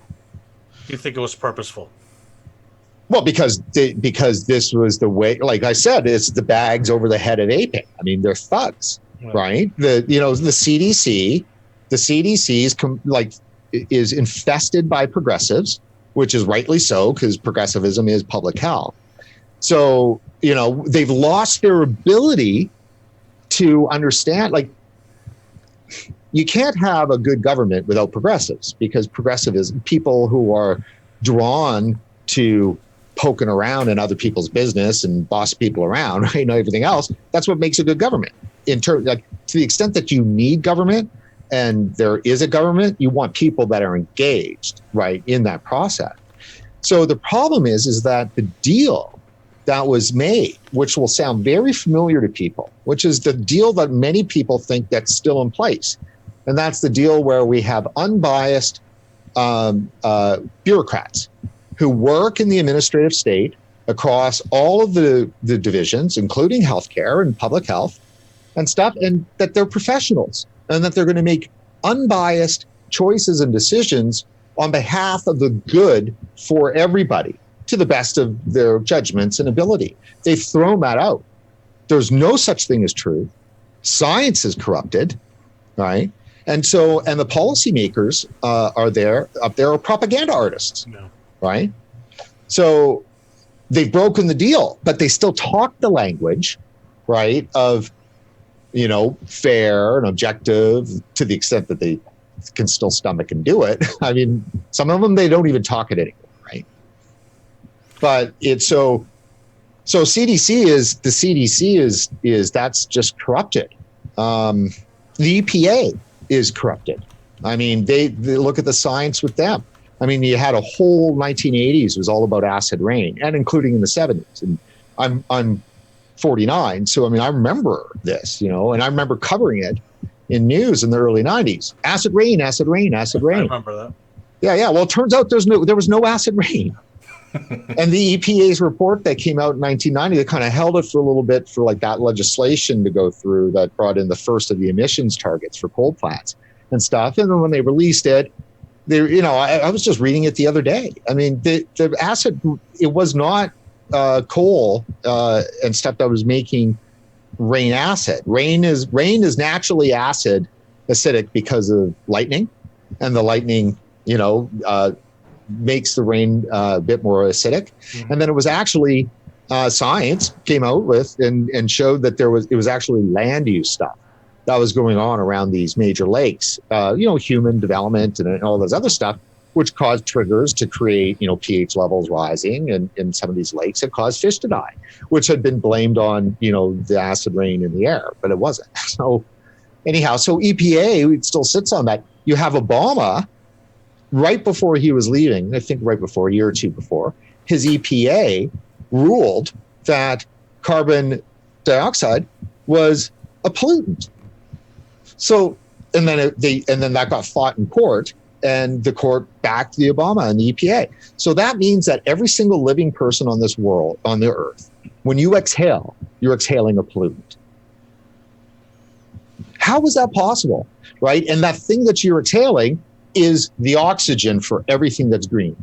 do you think it was purposeful? Well, because this was the way, like I said, it's the bags over the head of vaping. I mean, they're thugs, right? The CDC is infested by progressives, which is rightly so because progressivism is public health. So, they've lost their ability to understand, like, you can't have a good government without progressives because progressivism, people who are drawn to poking around in other people's business and boss people around, right, and everything else, that's what makes a good government. In terms, like, to the extent that you need government and there is a government, you want people that are engaged, right, in that process. So the problem is that the deal that was made, which will sound very familiar to people, which is the deal that many people think that's still in place. And that's the deal where we have unbiased bureaucrats who work in the administrative state across all of the divisions, including healthcare and public health and stuff, and that they're professionals and that they're going to make unbiased choices and decisions on behalf of the good for everybody to the best of their judgments and ability. They've thrown that out. There's no such thing as truth. Science is corrupted, right? And the policymakers up there are propaganda artists, right? So they've broken the deal, but they still talk the language, right, of, fair and objective to the extent that they can still stomach and do it. I mean, some of them, they don't even talk it anymore, right? But it's so CDC is that's just corrupted. The EPA is corrupted. I mean, they look at the science with them. I mean, you had a whole 1980s was all about acid rain, and including in the 70s. And I'm 49, so I mean, I remember this, and I remember covering it in news in the early 90s. Acid rain, acid rain, acid rain. I remember that. Yeah. Well, it turns out there was no acid rain. And the EPA's report that came out in 1990, they kind of held it for a little bit for like that legislation to go through that brought in the first of the emissions targets for coal plants and stuff. And then when they released it, I was just reading it the other day. I mean, the acid, it was not coal and stuff that was making rain acid. Rain is naturally acidic because of lightning, and the lightning, makes the rain a bit more acidic. Mm-hmm. And then it was actually science came out with and showed that it was actually land use stuff that was going on around these major lakes, human development and all those other stuff, which caused triggers to create, pH levels rising in some of these lakes that caused fish to die, which had been blamed on, the acid rain in the air, but it wasn't. So anyhow, EPA, it still sits on that. You have Obama, right before he was leaving, I think right before, a year or two before, his EPA ruled that carbon dioxide was a pollutant. So, and then that got fought in court, and the court backed the Obama and the EPA. So that means that every single living person on this world, on the earth, when you exhale, you're exhaling a pollutant. How is that possible, right? And that thing that you're exhaling is the oxygen for everything that's green,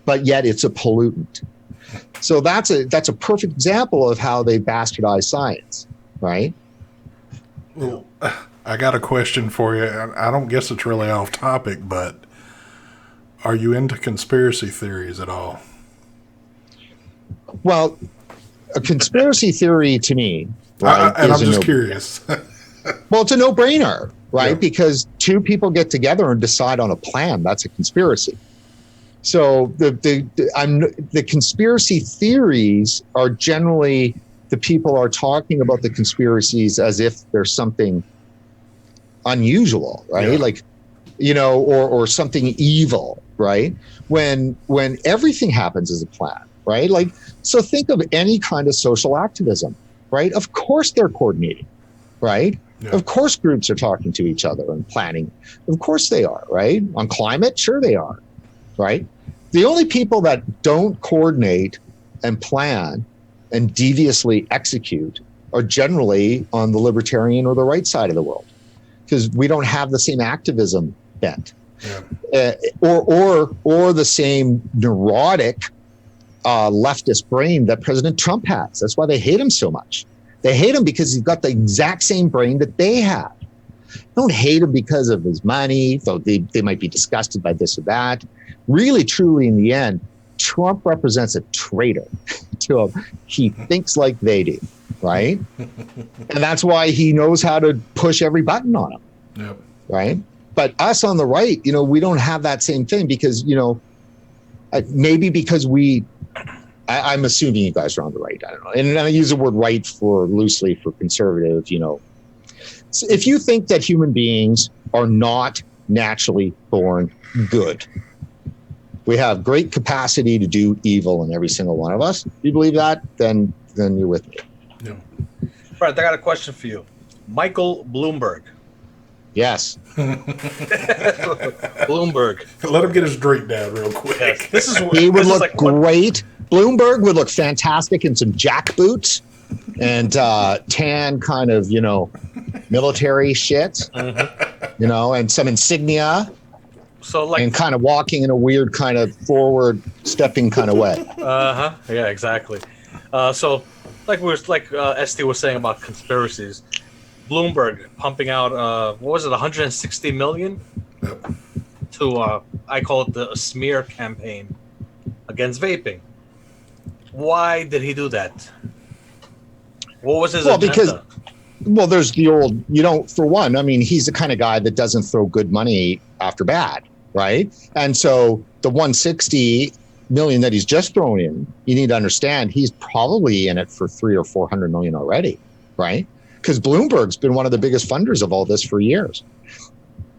but yet it's a pollutant. So that's a perfect example of how they bastardize science, right? Well, I got a question for you. I don't guess it's really off topic, but are you into conspiracy theories at all? Well, a conspiracy theory to me, right? And I'm just curious. Well, it's a no-brainer, right? Yeah. Because two people get together and decide on a plan. That's a conspiracy. So the conspiracy theories are generally, the people are talking about the conspiracies as if there's something unusual, right? Yeah. Or something evil, right? When everything happens as a plan, right? So think of any kind of social activism, right? Of course they're coordinating, right? Yeah. Of course groups are talking to each other and planning. Of course they are, right? On climate, sure they are, right? The only people that don't coordinate and plan and deviously execute are generally on the libertarian or the right side of the world, because we don't have the same activism bent, or the same neurotic leftist brain that President Trump has. That's why they hate him so much. They hate him because he's got the exact same brain that they have. Don't hate him because of his money, though they might be disgusted by this or that. Really, truly, in the end, Trump represents a traitor to him. He thinks like they do, right? And that's why he knows how to push every button on them, yep. Right? But us on the right, we don't have that same thing because, maybe because I'm assuming you guys are on the right. I don't know. And I use the word right loosely for conservative, So if you think that human beings are not naturally born good, we have great capacity to do evil in every single one of us. If you believe that, then you're with me. Yeah. Brent, I got a question for you. Michael Bloomberg. Yes. Bloomberg. Let him get his drink down real quick. Yes. He would look great. Bloomberg would look fantastic in some jack boots and tan kind of, military shit, and some insignia. So and kind of walking in a weird kind of forward stepping kind of way. Yeah, exactly. So like Esty was saying about conspiracies, Bloomberg pumping out what was it, 160 million to I call it the smear campaign against vaping. Why did he do that? What was his agenda? Well, there's the old, for one, I mean, he's the kind of guy that doesn't throw good money after bad, right? And so the 160 million that he's just thrown in, you need to understand he's probably in it for 300 or 400 million already, right? Because Bloomberg's been one of the biggest funders of all this for years.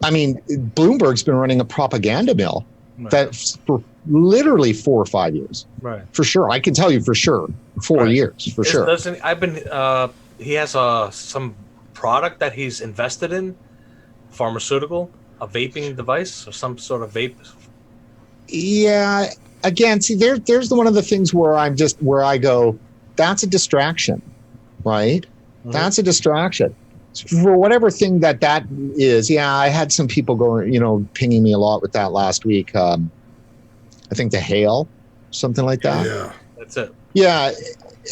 I mean, Bloomberg's been running a propaganda mill that's for literally 4 or 5 years. Right. For sure. I can tell you for sure. 4 years, for sure. He has some product that he's invested in, pharmaceutical, a vaping device or some sort of vape. Yeah. Again, see, there's one of the things where I go, that's a distraction, right? Mm-hmm. That's a distraction. For whatever thing that is. Yeah, I had some people going, pinging me a lot with that last week. I think the hail, something like that. Yeah, that's it. Yeah,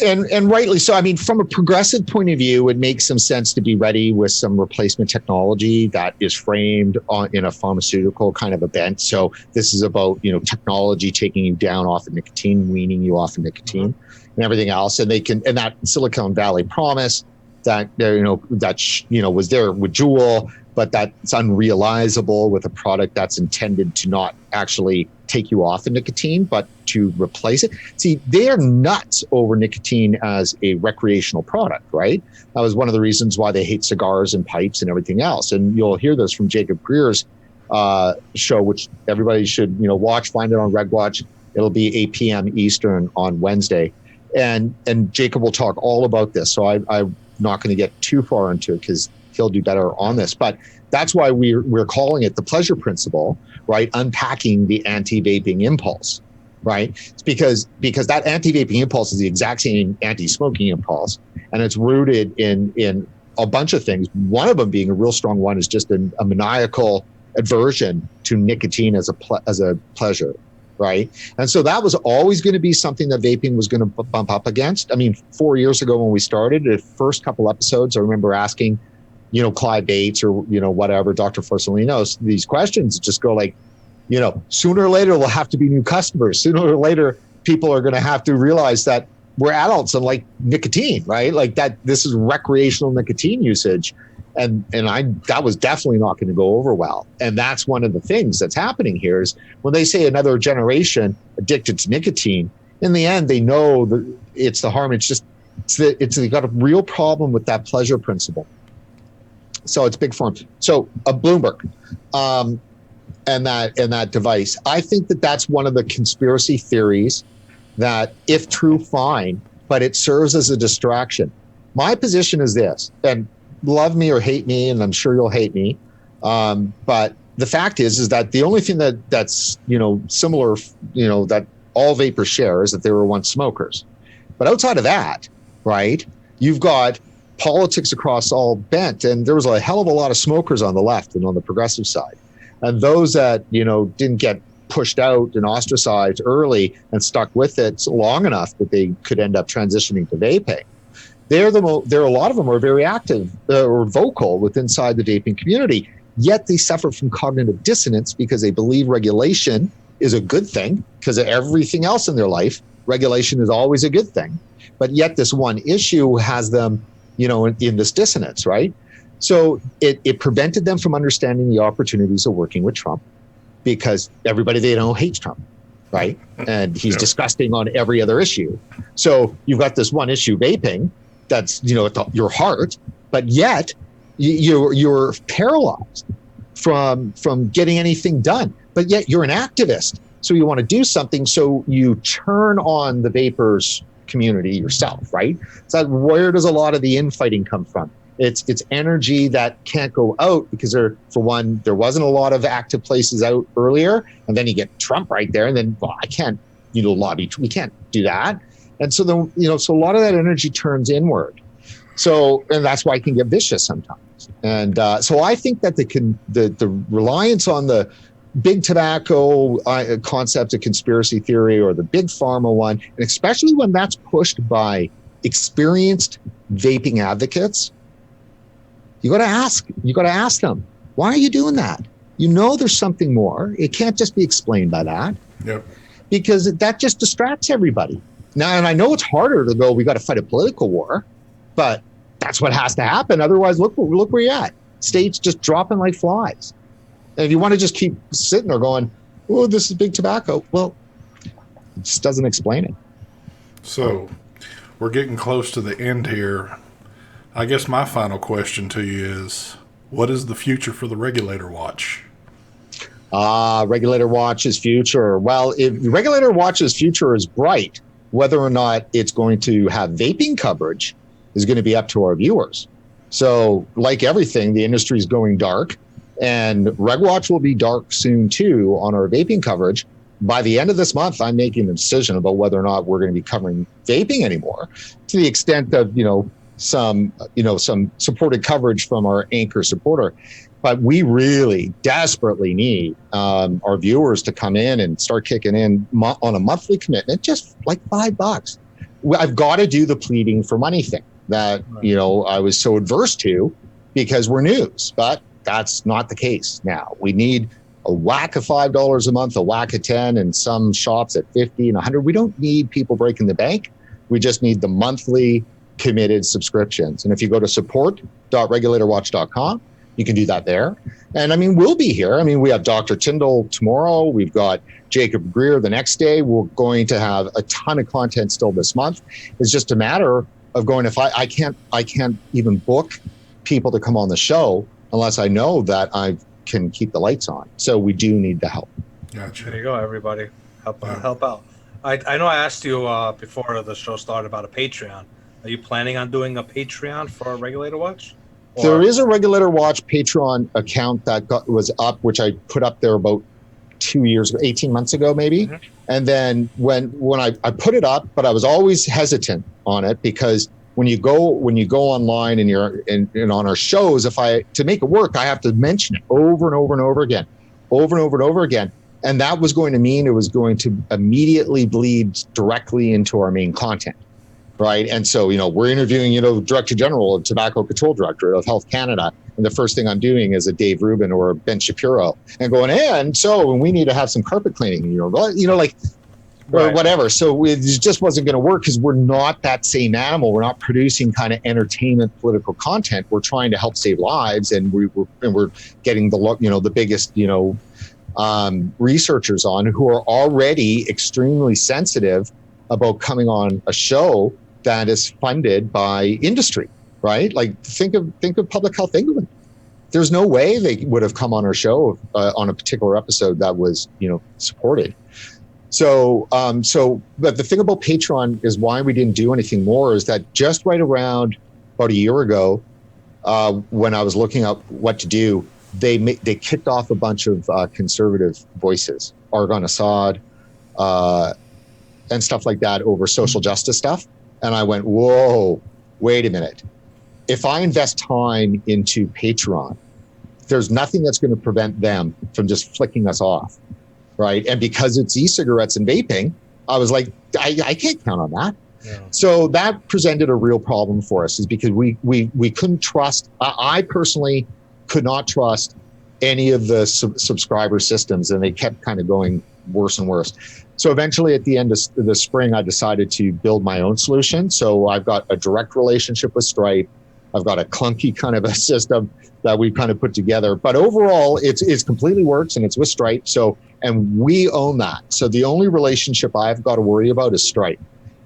and rightly so. I mean, from a progressive point of view, it makes some sense to be ready with some replacement technology that is framed in a pharmaceutical kind of event. So this is about technology taking you down off of nicotine, weaning you off of nicotine, and everything else. And that Silicon Valley promise that was there with Juul, but that's unrealizable with a product that's intended to not actually take you off of nicotine, but to replace it. See, they're nuts over nicotine as a recreational product, right? That was one of the reasons why they hate cigars and pipes and everything else. And you'll hear this from Jacob Greer's show, which everybody should watch, find it on RegWatch. It'll be 8 p.m. Eastern on Wednesday. And Jacob will talk all about this. So I'm not going to get too far into it because he'll do better on this. But that's why we're calling it the pleasure principle, right? Unpacking the anti-vaping impulse, right? It's because that anti-vaping impulse is the exact same anti-smoking impulse, and it's rooted in a bunch of things. One of them being a real strong one is just a maniacal aversion to nicotine as a pleasure, right? And so that was always going to be something that vaping was going to bump up against. I mean, 4 years ago when we started, the first couple episodes, I remember asking, Clyde Bates or, whatever, Dr. Forcellino, these questions just go like, sooner or later there'll have to be new customers. Sooner or later, people are going to have to realize that we're adults and like nicotine, right? Like that, this is recreational nicotine usage. And that was definitely not going to go over well. And that's one of the things that's happening here is when they say another generation addicted to nicotine, in the end, they know that it's the harm. They got a real problem with that pleasure principle. So it's big for them. So Bloomberg and that device, I think that's one of the conspiracy theories that, if true, fine, but it serves as a distraction. My position is this, and love me or hate me, and I'm sure you'll hate me, but the fact is that the only thing that's similar, that all vapors share is that they were once smokers. But outside of that, right, you've got politics across all bent, and there was a hell of a lot of smokers on the left and on the progressive side, and those that didn't get pushed out and ostracized early and stuck with it long enough that they could end up transitioning to vaping. There are a lot of them are very active or vocal inside the vaping community, yet they suffer from cognitive dissonance because they believe regulation is a good thing because of everything else in their life. Regulation is always a good thing, but yet this one issue has them in this dissonance, right? So it prevented them from understanding the opportunities of working with Trump because everybody they know hates Trump, right? And he's disgusting on every other issue. So you've got this one issue, vaping, that's at your heart, but yet you're paralyzed from getting anything done. But yet you're an activist, so you want to do something. So you turn on the vapors community yourself, right? So where does a lot of the infighting come from? It's energy that can't go out because there wasn't a lot of active places out earlier, and then you get Trump right there, and then I can't lobby. We can't do that, and so so a lot of that energy turns inward. So and that's why it can get vicious sometimes. And so I think that the reliance on the big tobacco concept of conspiracy theory or the big pharma one, and especially when that's pushed by experienced vaping advocates, you got to ask them, why are you doing that? There's something more. It can't just be explained by that. Yep. Because that just distracts everybody. Now, and I know it's harder to go, we got to fight a political war, but that's what has to happen. Otherwise, look where you're at. States just dropping like flies. And if you want to just keep sitting there going, oh, this is big tobacco, well, it just doesn't explain it. So we're getting close to the end here. I guess my final question to you is, What is the future for the Regulator Watch? Regulator Watch's future. Well, if Regulator Watch's future is bright, whether or not it's going to have vaping coverage is going to be up to our viewers. So like everything, the industry is going dark, and RegWatch will be dark soon too on our vaping coverage. By the end of this month, I'm making a decision about whether or not we're going to be covering vaping anymore, to the extent of, some supported coverage from our anchor supporter. But we really desperately need our viewers to come in and start kicking in on a monthly commitment, just like $5. I've got to do the pleading for money thing that, I was so adverse to because we're news, but that's not the case now. We need a whack of $5 a month, a whack of 10, and some shops at 50 and 100. We don't need people breaking the bank. We just need the monthly committed subscriptions. And if you go to support.regulatorwatch.com, you can do that there. And I mean, we'll be here. I mean, we have Dr. Tyndall tomorrow. We've got Jacob Greer the next day. We're going to have a ton of content still this month. It's just a matter of going, if I can't even book people to come on the show unless I know that I can keep the lights on. So we do need the help. Gotcha. There you go, everybody. Help out. I know I asked you before the show started about a Patreon. Are you planning on doing a Patreon for Regulator Watch? There is a Regulator Watch Patreon account that was up, which I put up there about 2 years, 18 months ago, maybe. Mm-hmm. And then when I put it up, but I was always hesitant on it because when you go online and you're on our shows, to make it work, I have to mention it over and over and over again. And that was going to mean it was going to immediately bleed directly into our main content. Right. And so, we're interviewing, Director General of Tobacco Control Director of Health Canada. And the first thing I'm doing is a Dave Rubin or a Ben Shapiro and going, and so we need to have some carpet cleaning, or whatever. So it just wasn't going to work because we're not that same animal. We're not producing kind of entertainment, political content. We're trying to help save lives. And we're getting the biggest, researchers on who are already extremely sensitive about coming on a show that is funded by industry, right? Like think of Public Health England. There's no way they would have come on our show on a particular episode that was, supported. So, but the thing about Patreon is why we didn't do anything more is that just right around about a year ago, when I was looking up what to do, they kicked off a bunch of conservative voices, Argon Assad, and stuff like that over social justice stuff. And I went, whoa, wait a minute. If I invest time into Patreon, there's nothing that's going to prevent them from just flicking us off, right? And because it's e-cigarettes and vaping, I was like, I can't count on that. Yeah. So that presented a real problem for us, is because we couldn't trust, I personally could not trust any of the subscriber systems, and they kept kind of going worse and worse. So eventually at the end of the spring, I decided to build my own solution. So I've got a direct relationship with Stripe. I've got a clunky kind of a system that we kind of put together, but overall it's completely works, and it's with Stripe. So, and we own that. So the only relationship I've got to worry about is Stripe.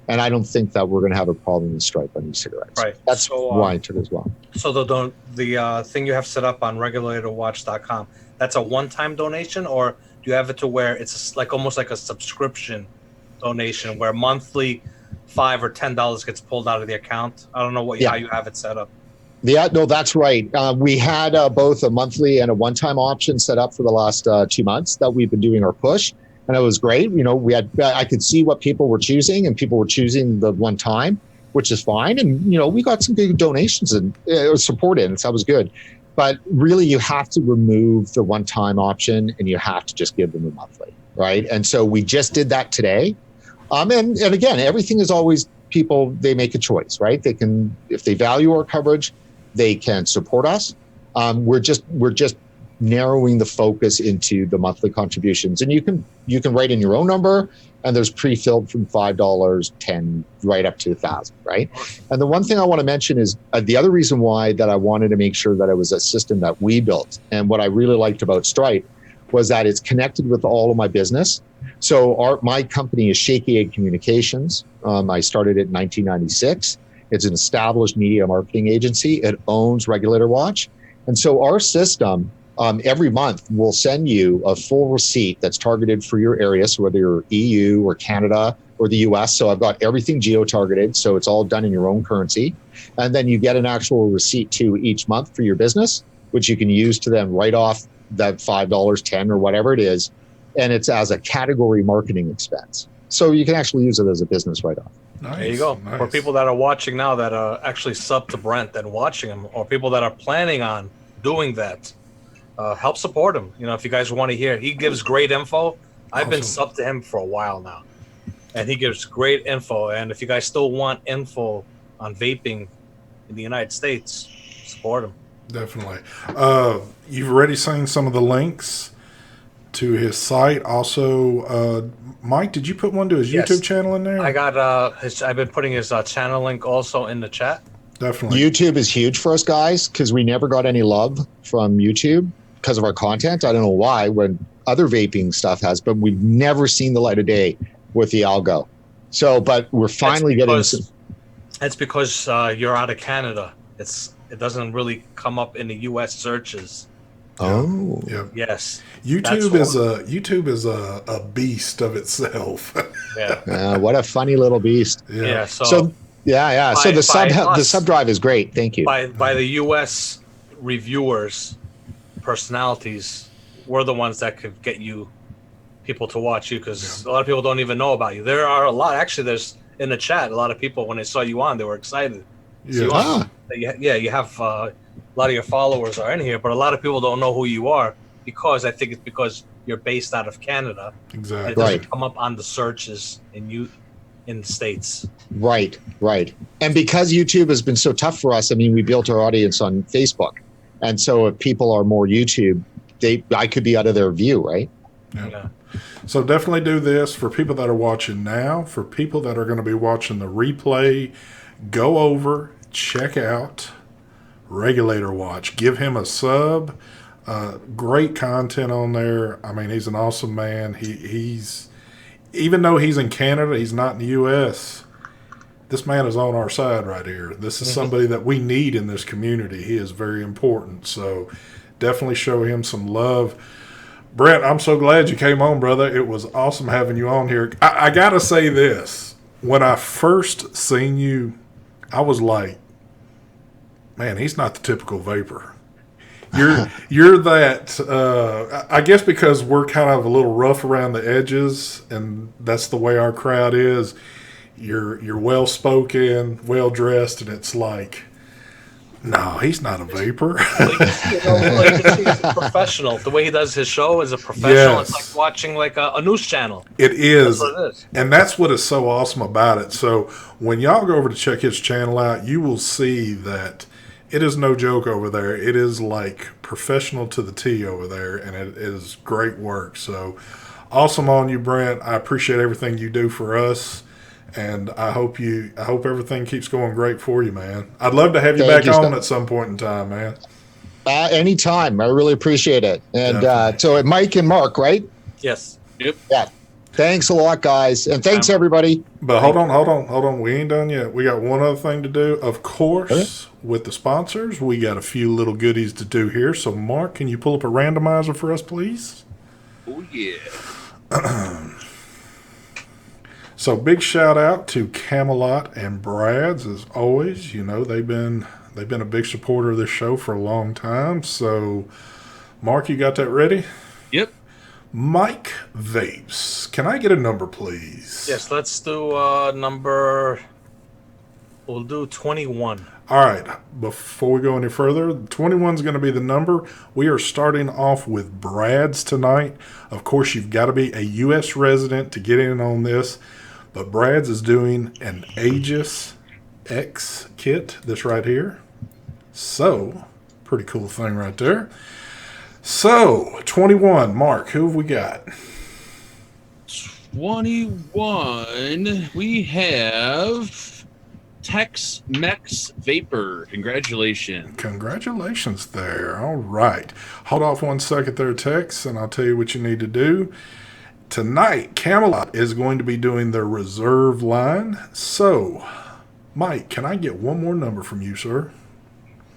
And I don't think that we're going to have a problem with Stripe on e-cigarettes. Right. That's why I took it as well. So the thing you have set up on regulatorwatch.com, that's a one-time donation, or do you have it to where it's like almost like a subscription donation where monthly $5 or $10 gets pulled out of the account? I don't know how you have it set up. Yeah, no, that's right. We had both a monthly and a one-time option set up for the last 2 months that we've been doing our push. And it was great. I could see what people were choosing, and people were choosing the one time, which is fine. And, we got some good donations and support in, so that was good. But really, you have to remove the one-time option, and you have to just give them a monthly, right? And so we just did that today. And again, everything is always people, they make a choice, right? They can, if they value our coverage, they can support us. We're just narrowing the focus into the monthly contributions, and you can write in your own number, and there's pre-filled from $5, $10, right up to $1,000, right? And the one thing I want to mention is the other reason why that I wanted to make sure that it was a system that we built, and what I really liked about Stripe was that it's connected with all of my business. So my company is Shaky Egg Communications. I started it in 1996. It's an established media marketing agency. It owns Regulator Watch. And so our system every month will send you a full receipt that's targeted for your area. So whether you're EU or Canada or the US. So I've got everything geo-targeted. So it's all done in your own currency. And then you get an actual receipt too each month for your business, which you can use to then write off that $5, $10 or whatever it is. And it's as a category marketing expense. So you can actually use it as a business write-off. Nice, there you go. nice. For people that are watching now that are actually sub to Brent and watching him, or people that are planning on doing that, help support him. You know, if you guys want to hear, he gives great info. I've been sub to him for a while now, and he gives great info. And if you guys still want info on vaping in the United States, support him. Definitely. You've already seen some of the links to his site. Also, Mike, did you put one to his YouTube channel in there? I got I've been putting his channel link also in the chat. Definitely. YouTube is huge for us guys because we never got any love from YouTube because of our content. I don't know why when other vaping stuff has, but we've never seen the light of day with the algo. So, but we're finally getting some. It's because you're out of Canada. It doesn't really come up in the U.S. searches. Oh, yeah. Yes. YouTube is a beast of itself. Yeah. what a funny little beast. Yeah. So yeah. So the sub drive is great. Thank you. By the U.S. reviewers, personalities, we're the ones that could get you people to watch you because a lot of people don't even know about you. There are a lot. Actually, there's in the chat a lot of people when they saw you on, they were excited. Yeah. You have a lot of your followers are in here, but a lot of people don't know who you are because I think it's because you're based out of Canada. Exactly. It doesn't come up on the searches in the States. Right. And because YouTube has been so tough for us, I mean, we built our audience on Facebook. And so if people are more YouTube, I could be out of their view, right? Yeah. So definitely do this for people that are watching now, for people that are going to be watching the replay, go over, check out Regulator Watch. Give him a sub. Great content on there. I mean, he's an awesome man. He's even though he's in Canada, he's not in the U.S., this man is on our side right here. This is somebody that we need in this community. He is very important. So definitely show him some love. Brent, I'm so glad you came on, brother. It was awesome having you on here. I got to say this. When I first seen you, I was like, man, he's not the typical vapor. You're that, I guess because we're kind of a little rough around the edges, and that's the way our crowd is. You're well-spoken, well-dressed, and it's like, no, he's not a vapor. He's a professional. The way he does his show is a professional. Yes. It's like watching like a news channel. It is. That's what it is. And that's what is so awesome about it. So when y'all go over to check his channel out, you will see that it is no joke over there. It is like professional to the T over there, and it is great work. So awesome on you, Brent. I appreciate everything you do for us. And I hope everything keeps going great for you, man. I'd love to have you back on at some point in time, man. Anytime. I really appreciate it. And so Mike and Mark, right? Yes. Yep. Yeah. Thanks a lot, guys. And thanks, everybody. But hold on. We ain't done yet. We got one other thing to do. Of course, with the sponsors, we got a few little goodies to do here. So, Mark, can you pull up a randomizer for us, please? Oh, yeah. So big shout out to Camelot and Brad's as always. You know, they've been a big supporter of this show for a long time. So Mark, you got that ready? Yep. Mike Vapes. Can I get a number, please? Yes, let's do number. We'll do 21. All right. Before we go any further, 21 is going to be the number. We are starting off with Brad's tonight. Of course, you've got to be a U.S. resident to get in on this. But Brad's is doing an Aegis X kit, this right here. So, pretty cool thing right there. So, 21, Mark, who have we got? 21, we have Tex-Mex Vapor. Congratulations. Congratulations there. All right. Hold off 1 second there, Tex, and I'll tell you what you need to do. Tonight, Camelot is going to be doing their reserve line. So, Mike, can I get one more number from you, sir?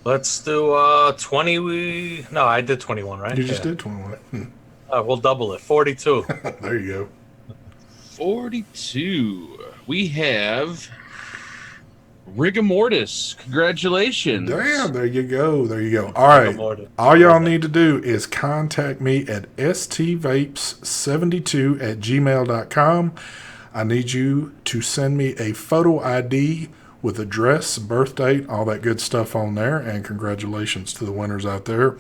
Let's do 20. No, I did 21, right? You just did 21. We'll double it. 42. There you go. 42. We have Rigor Mortis. Congratulations. Damn, there you go. There you go. All right. All y'all need to do is contact me at stvapes72@gmail.com. I need you to send me a photo ID with address, birth date, all that good stuff on there. And congratulations to the winners out there.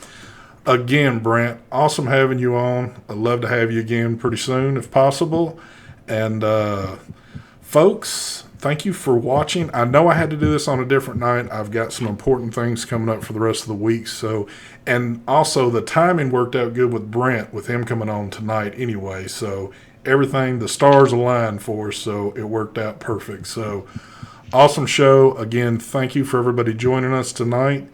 Again, Brent, awesome having you on. I'd love to have you again pretty soon if possible. And folks, thank you for watching. I know I had to do this on a different night. I've got some important things coming up for the rest of the week. So, and also the timing worked out good with Brent, with him coming on tonight anyway. So everything, the stars aligned for us. So it worked out perfect. So awesome show. Again, thank you for everybody joining us tonight.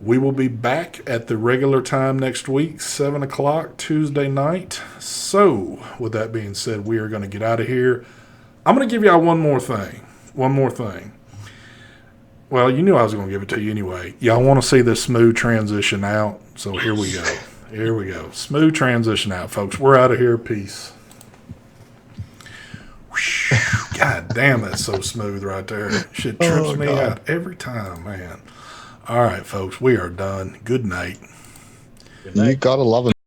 We will be back at the regular time next week, 7 o'clock Tuesday night. So with that being said, we are going to get out of here. I'm going to give y'all one more thing. Well, you knew I was going to give it to you anyway. Y'all want to see this smooth transition out? So here we go. Here we go. Smooth transition out, folks. We're out of here. Peace. God damn, that's so smooth right there. Shit trips me out every time, man. All right, folks. We are done. Good night. You got to love it.